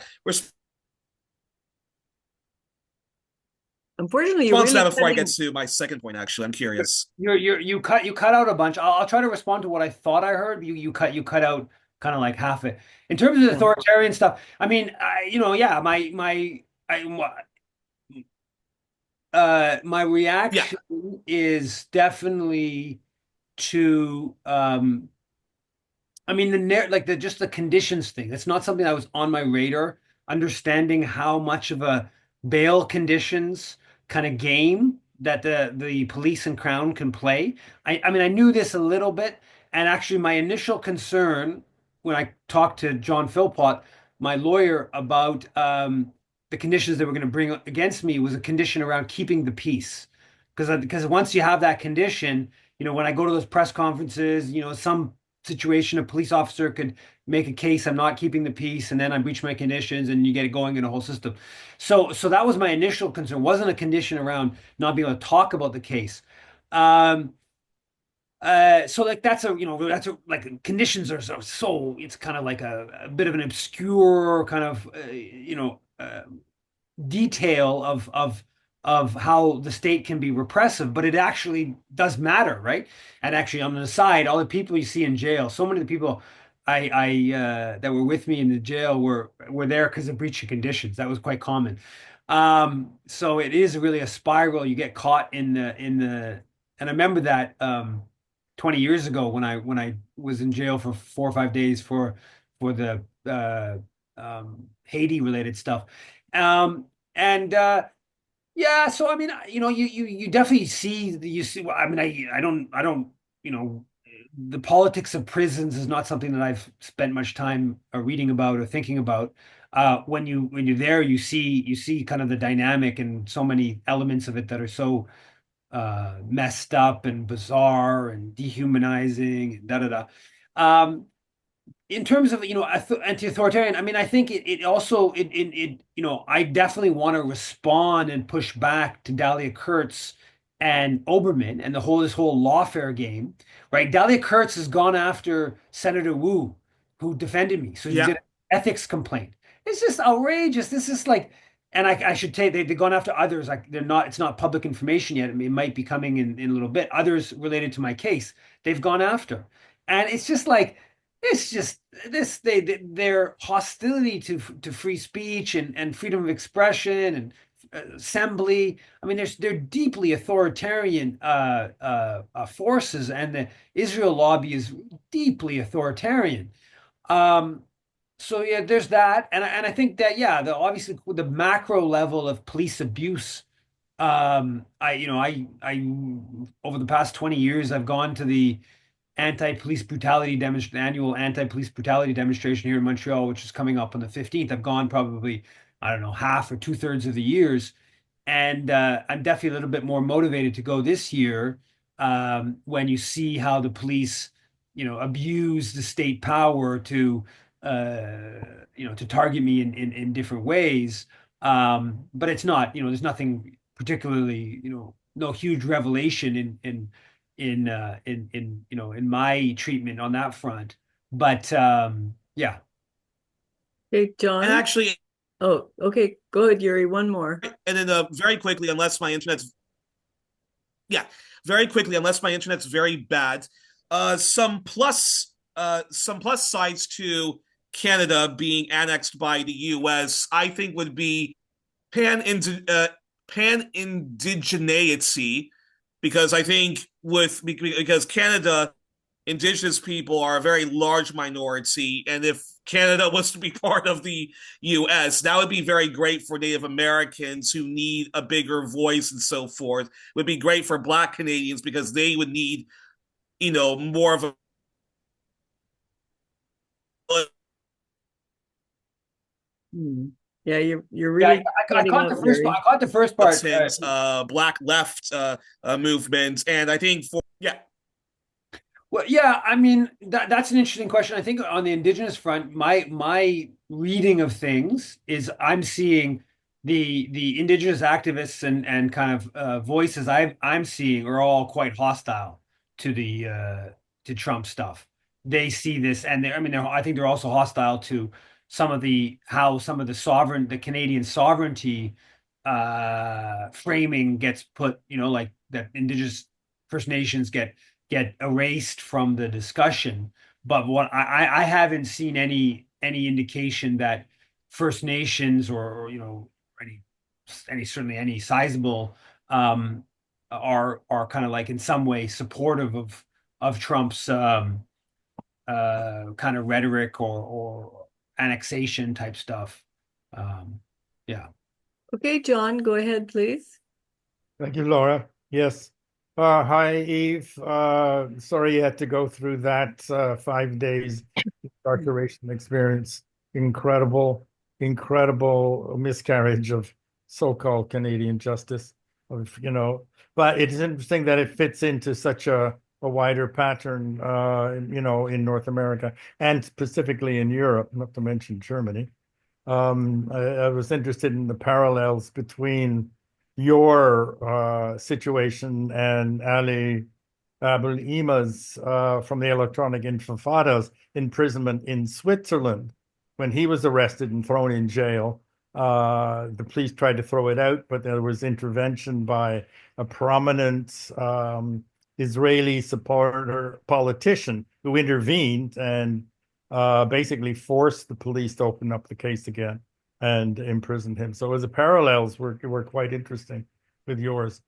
unfortunately you're response to that really before I get cutting. to my second point. Actually, I'm curious. You cut out a bunch. I'll try to respond to what I thought I heard. You cut out kind of like half it. In terms of the Yeah. authoritarian stuff, I mean, yeah, my Yeah, reaction is definitely to I mean like the just the conditions thing. That's not something that was on my radar. Understanding how much of a bail conditions kind of game that the police and crown can play. I mean I knew this a little bit, and actually my initial concern when I talked to John Philpott, my lawyer, about the conditions they were going to bring against me was a condition around keeping the peace. Because once you have that condition, when I go to those press conferences, some situation, a police officer could make a case I'm not keeping the peace, and then I breach my conditions, and you get it going in a whole system. So that was my initial concern. It wasn't a condition around not being able to talk about the case. Um, so like like conditions are so it's kind of like a bit of an obscure kind of detail of how the state can be repressive, but it actually does matter, right? And actually, on the side, all the people you see in jail, so many of the people I that were with me in the jail were there because of breach of conditions. That was quite common. So it is really a spiral. You get caught and I remember that 20 years ago when I was in jail for 4 or 5 days for the Haiti related stuff. And yeah, so I mean, you definitely see. I mean, I don't. The politics of prisons is not something that I've spent much time reading about or thinking about. When you're there, you see kind of the dynamic and so many elements of it that are so messed up and bizarre and dehumanizing and da da da. In terms of anti-authoritarian, I mean, I think it also I definitely want to respond and push back to Dahlia Kurtz and Oberman and this whole lawfare game, right? Dahlia Kurtz has gone after Senator Wu, who defended me, so she did yeah. an ethics complaint. It's just outrageous. This is like, and I should say they've gone after others. Like they're not, it's not public information yet. I mean, it might be coming in a little bit. Others related to my case, they've gone after, and it's just like. It's just their hostility to free speech and freedom of expression and assembly. I mean, they're deeply authoritarian forces, and the Israel lobby is deeply authoritarian. Um, so yeah, there's that, and I think that yeah, obviously with the macro level of police abuse. I over the past 20 years, I've gone to the annual anti-police brutality demonstration here in Montreal, which is coming up on the 15th. I've gone probably, I don't know, half or two-thirds of the years. And I'm definitely a little bit more motivated to go this year when you see how the police, abuse the state power to target me in different ways. But it's not, there's nothing particularly, no huge revelation in my treatment on that front. But yeah. Okay, And John. actually, Oh, okay. Go ahead, Yuri. One more. and then very quickly, unless my internet's yeah, very quickly, unless my internet's very bad, some plus sides to Canada being annexed by the U.S. I think would be pan pan indigeneity, because I think because Canada indigenous people are a very large minority, and if Canada was to be part of the US, that would be very great for Native Americans who need a bigger voice and so forth. It would be great for Black Canadians because they would need, more of a Hmm. Yeah, you're Yeah, really I cutting caught out, the first part. Yuri. I caught the first part. Black left movement, and I think for yeah. Well, yeah, I mean that's an interesting question. I think on the indigenous front, my reading of things is I'm seeing the indigenous activists and kind of voices I'm seeing are all quite hostile to the to Trump stuff. They see this, and I mean, I think they're also hostile to some of the how some of the Canadian sovereignty framing gets put. Like that indigenous First Nations get erased from the discussion. But what I haven't seen any indication that First Nations or any certainly any sizable are kind of like in some way supportive of Trump's kind of rhetoric or annexation type stuff. Um, yeah. Okay, John, go ahead, please. Thank you, Laura. Yes. Hi, Eve. Sorry you had to go through that 5 days incarceration experience. Incredible, incredible miscarriage of so-called Canadian justice. But it's interesting that it fits into such a wider pattern, in North America and specifically in Europe, not to mention Germany. I was interested in the parallels between your situation and Ali Abul Ima's from the Electronic Intifada's imprisonment in Switzerland. When he was arrested and thrown in jail, the police tried to throw it out, but there was intervention by a prominent Israeli supporter politician who intervened and basically forced the police to open up the case again and imprisoned him. So the parallels were quite interesting with yours.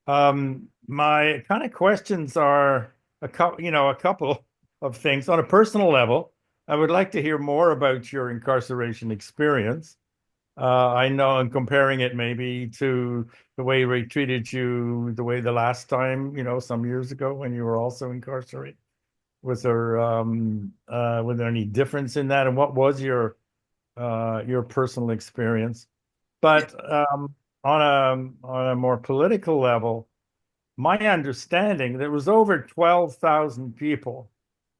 My kind of questions are a couple of things on a personal level. I would like to hear more about your incarceration experience. I know I'm comparing it maybe to the way they treated you, the way the last time, some years ago when you were also incarcerated. Was there any difference in that, and what was your personal experience? But on a more political level, my understanding there was over 12,000 people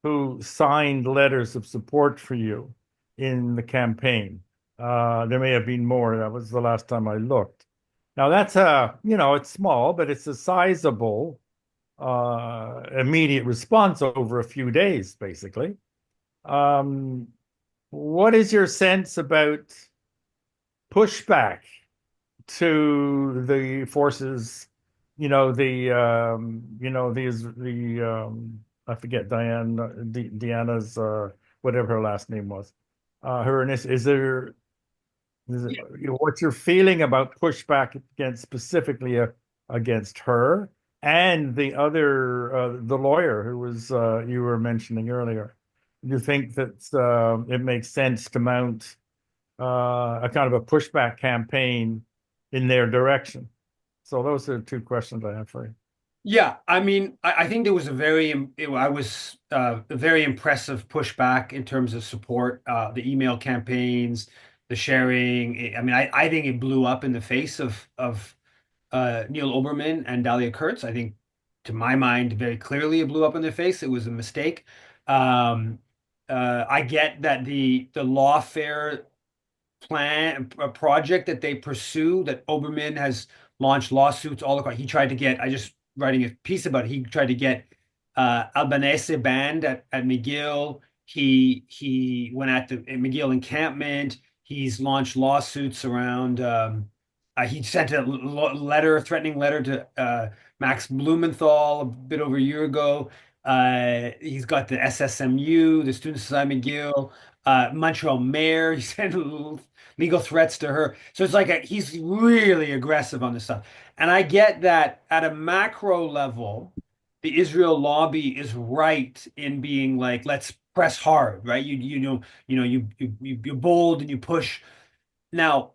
who signed letters of support for you in the campaign. There may have been more. That was the last time I looked. Now that's it's small, but it's a sizable immediate response over a few days, basically. Um, what is your sense about pushback to the forces? I forget Diana's whatever her last name was. What's your feeling about pushback against specifically against her and the other the lawyer who was you were mentioning earlier? Do you think that it makes sense to mount a kind of a pushback campaign in their direction? So those are two questions I have for you. Yeah, I mean, I think there was a very impressive pushback in terms of support, the email campaigns, the sharing. I mean, I think it blew up in the face of Neil Oberman and Dahlia Kurtz. I think, to my mind, very clearly it blew up in their face. It was a mistake. Um, I get that the lawfare plan a project that they pursue that Oberman has launched lawsuits all across. He tried to get, I just writing a piece about it. He tried to get Albanese banned at McGill. He went at the McGill encampment. He's launched lawsuits around. He sent a threatening letter to Max Blumenthal a bit over a year ago. He's got the SSMU, the Student Society McGill, Montreal Mayor. He sent legal threats to her. So it's like he's really aggressive on this stuff. And I get that at a macro level, the Israel lobby is right in being like, let's press hard, right? You're bold and you push. Now,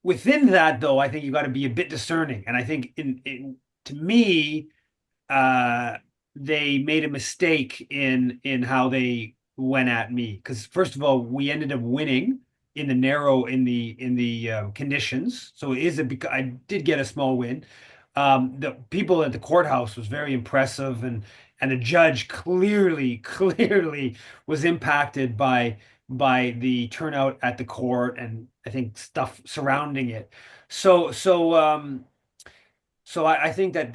within that though, I think you got to be a bit discerning, and I think to me, uh, they made a mistake in how they went at me. Because first of all, we ended up winning in the narrow in the conditions, so it is I did get a small win. The people at the courthouse was very impressive, and the judge clearly was impacted by the turnout at the court and I think stuff surrounding it. So so um so I think that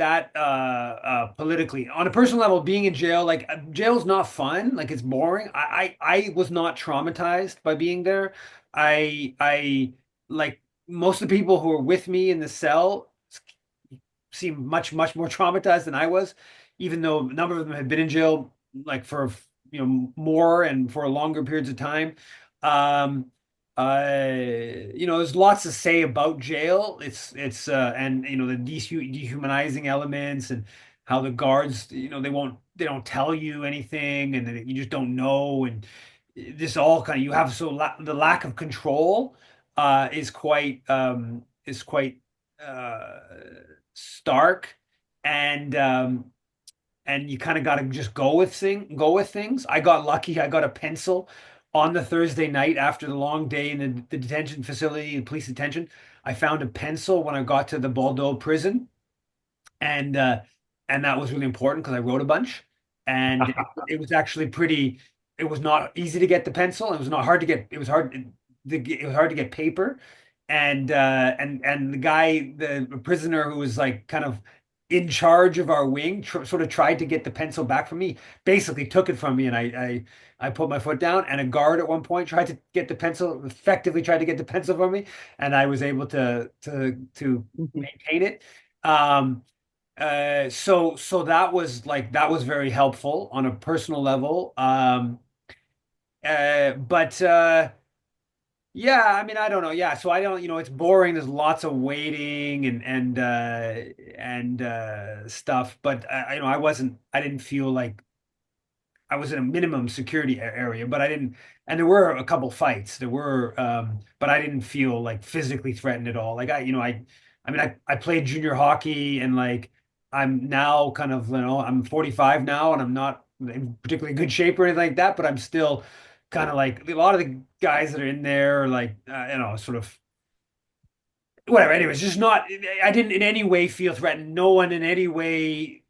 politically, on a personal level, being in jail, like jail's not fun, like it's boring. I was not traumatized by being there. I like most of the people who were with me in the cell seemed much more traumatized than I was, even though a number of them had been in jail like for more and for longer periods of time. Um, there's lots to say about jail. It's and the dehumanizing elements and how the guards, they don't tell you anything and then you just don't know and this all kind of you have so la the lack of control is quite uh stark and you kind of got to just go with things. I got lucky. I got a pencil on the Thursday night after the long day in the detention facility, the police detention. I found a pencil when I got to the Bordeaux prison, and uh, and that was really important because I wrote a bunch, and it was actually pretty. It was not easy to get the pencil. It was not hard to get. It was hard to get paper, and the guy, the prisoner who was like kind of in charge of our wing, sort of tried to get the pencil back from me. Basically, took it from me, and I put my foot down. And a guard at one point tried to get the pencil, effectively tried to get the pencil from me, and I was able to Mhm. maintain it. Um, so that was very helpful on a personal level. But yeah, I mean, I don't know. Yeah, so I don't, it's boring. There's lots of waiting and stuff. But I didn't feel like I was in a minimum security area, but I didn't, and there were a couple fights. But I didn't feel like physically threatened at all. Like I mean, I played junior hockey and like I'm now kind of, I'm 45 now and I'm not in particularly good shape or anything like that, but I'm still kind of like a lot of the guys that are in there are like, sort of whatever. Anyways, just not, I didn't in any way feel threatened. No one in any way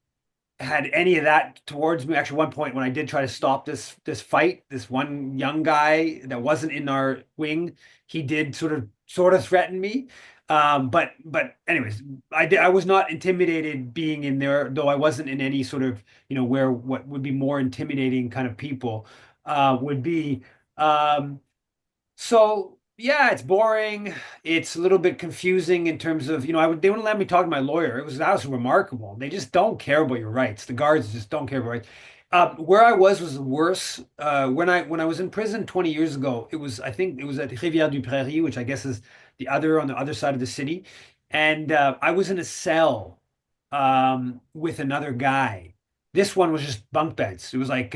had any of that towards me. Actually, one point when I did try to stop this fight, this one young guy that wasn't in our wing, he did sort of threaten me. But anyways, I was not intimidated being in there, though I wasn't in any sort of where what would be more intimidating kind of people would be. So yeah, it's boring. It's a little bit confusing in terms of, they wouldn't let me talk to my lawyer. That was remarkable. They just don't care about your rights. The guards just don't care about rights. Where I was worse. When I was in prison 20 years ago, I think it was at Rivière du Prairie, which I guess is on the other side of the city, and I was in a cell with another guy. This one was just bunk beds. It was like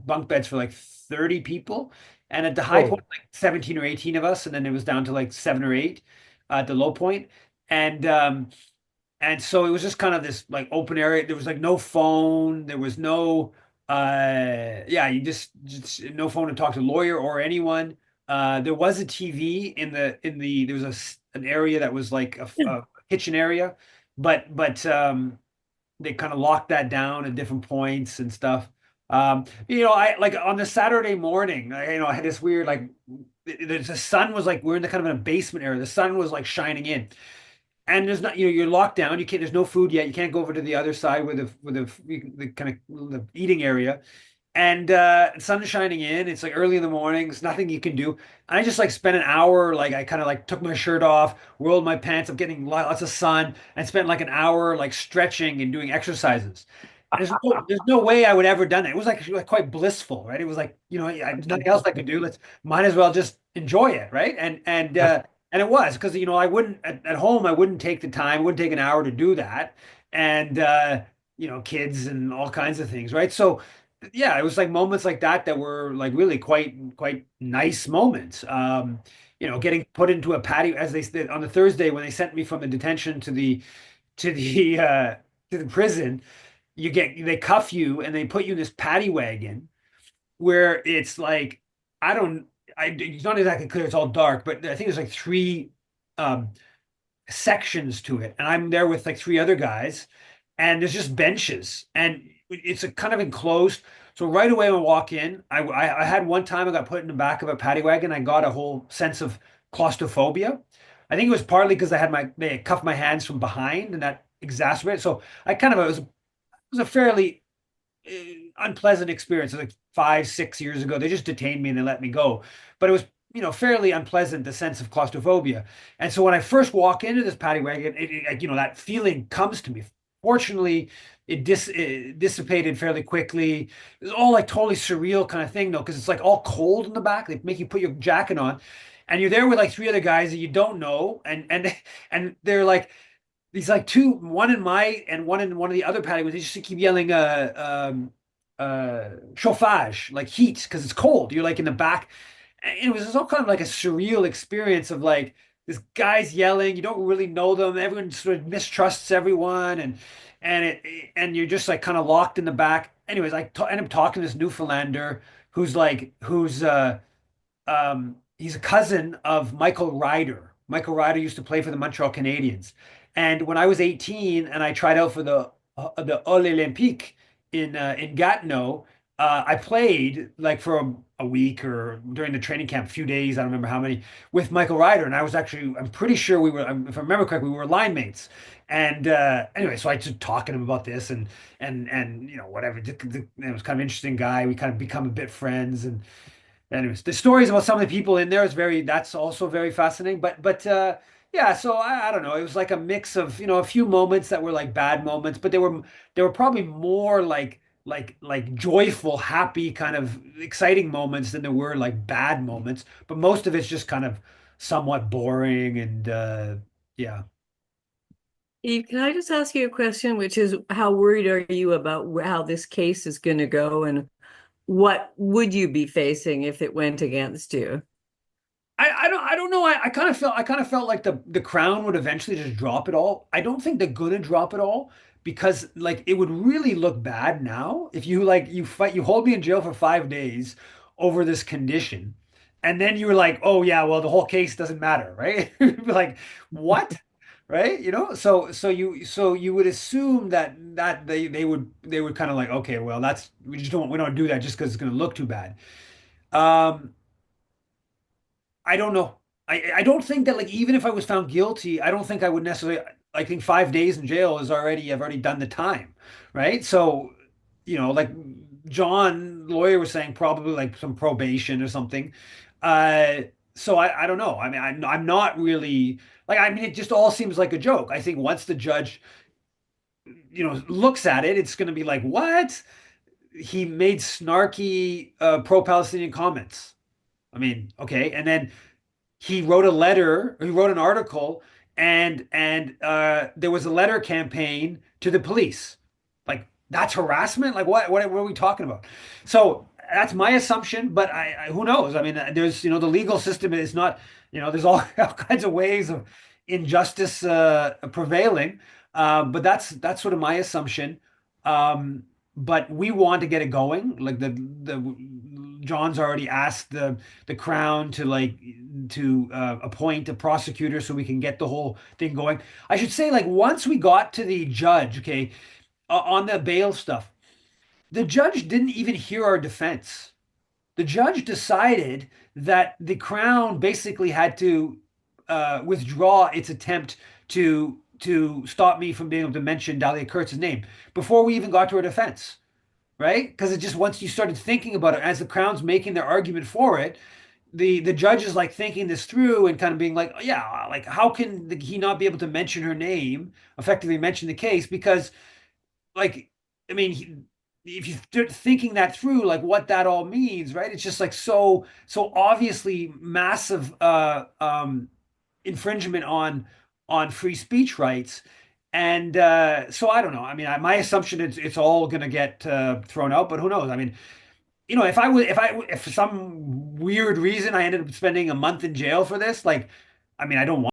bunk beds for like 30 people. And at the high point, Oh, like 17 or 18 of us, and then it was down to like seven or eight at the low point. And so it was just kind of this like open area. There was like no phone. There was no yeah, you just no phone to talk to a lawyer or anyone. There was a TV there was an area that was like a kitchen area, but they kind of locked that down at different points and stuff. I like on the Saturday morning, I had this weird like the sun was like we're in the kind of in a basement area. The sun was like shining in, and there's not you're locked down. You can't. There's no food yet. You can't go over to the other side with the kind of the eating area and sun is shining in. It's like early in the morning. There's nothing you can do. I just like spent an hour. Like I kind of like took my shirt off, rolled my pants. I'm getting lots of sun, and spent like an hour like stretching and doing exercises. And there's no way I would ever done it. It was like quite blissful, right? It was like there's nothing else I could do. Let's might as well just enjoy it, right? And it was because I wouldn't at home I wouldn't take the time, wouldn't take an hour to do that, and kids and all kinds of things, right? So yeah, it was like moments like that that were like really quite nice moments. Getting put into a patio as they said on the Thursday when they sent me from the detention to the to the prison. They cuff you and they put you in this paddy wagon where it's like I don't it's not exactly clear, it's all dark, but I think there's like three um sections to it, and I'm there with like three other guys, and there's just benches, and it's a kind of enclosed. So right away when I walk in, I had one time I got put in the back of a paddy wagon. I got a whole sense of claustrophobia. I think it was partly because they had cuffed my hands from behind, and that exacerbated. So I kind of it was a fairly uh, unpleasant experience. It was like 5, 6 years ago. They just detained me and they let me go. But it was, fairly unpleasant, the sense of claustrophobia. And so when I first walk into this paddy wagon, that feeling comes to me. Fortunately, it dissipated fairly quickly. It was all like totally surreal kind of thing, though, because it's like all cold in the back. They make you put your jacket on, and you're there with like three other guys that you don't know, and they're like these like two, one in my and one in one of the other patios. They just keep yelling, chauffage, like heat, because it's cold. You're like in the back. And it was just all kind of like a surreal experience of like this guy's yelling. You don't really know them. Everyone sort of mistrusts everyone, and you're just like kind of locked in the back. Anyways, end up talking to this Newfoundlander who's he's a cousin of Michael Ryder. Michael Ryder used to play for the Montreal Canadiens. And when I was 18 and I tried out for the All Olympique in Gatineau, I played like for a week or during the training camp, a few days, I don't remember how many, with Michael Ryder. And I was actually, I'm pretty sure we were, if I remember correctly, we were line mates. And anyway, so I just talking to him about this and whatever. It was kind of interesting guy. We kind of become a bit friends. And anyways, the stories about some of the people in there that's also very fascinating. But yeah, so I don't know. It was like a mix of, a few moments that were like bad moments, but they were probably more like joyful, happy, kind of exciting moments than there were like bad moments. But most of it's just kind of somewhat boring and yeah. Eve, can I just ask you a question, which is how worried are you about how this case is going to go, and what would you be facing if it went against you? I don't know. I kind of felt like the crown would eventually just drop it all. I don't think they're gonna drop it all because like it would really look bad now if you hold me in jail for 5 days over this condition, and then you were like, oh yeah, well the whole case doesn't matter, right? You'd be like, what? Right? So you would assume that they would kind of like, okay, well we don't do that just because it's gonna look too bad. Um, I don't know. I don't think that like even if I was found guilty, I don't think I would necessarily. I think 5 days in jail is already I've already done the time, right? So, like John lawyer was saying, probably like some probation or something. Uh, so I don't know. I mean, I'm not really like I mean it just all seems like a joke. I think once the judge looks at it, it's going to be like what he made snarky pro-Palestinian comments. I mean, okay, and then he wrote an article, and there was a letter campaign to the police. Like that's harassment? Like what are we talking about? So that's my assumption, but who knows? I mean, there's the legal system is not, there's all kinds of ways of injustice prevailing. But that's sort of my assumption. But we want to get it going. Like the John's already asked the Crown to appoint a prosecutor so we can get the whole thing going. I should say, like once we got to the judge, okay, on the bail stuff, the judge didn't even hear our defense. The judge decided that the Crown basically had to withdraw its attempt to stop me from being able to mention Dahlia Kurtz's name before we even got to our defense, right? Because it just once you started thinking about it, as the Crown's making their argument for it, the judge is like thinking this through and kind of being like, yeah, like how can he not be able to mention her name, effectively mention the case? Because like, I mean, if you start thinking that through, like what that all means, right? It's just like so obviously massive infringement on free speech rights. And so I don't know. I mean, my assumption is it's all going to get thrown out, but who knows? I mean, if for some weird reason I ended up spending a month in jail for this, like, I mean, I don't want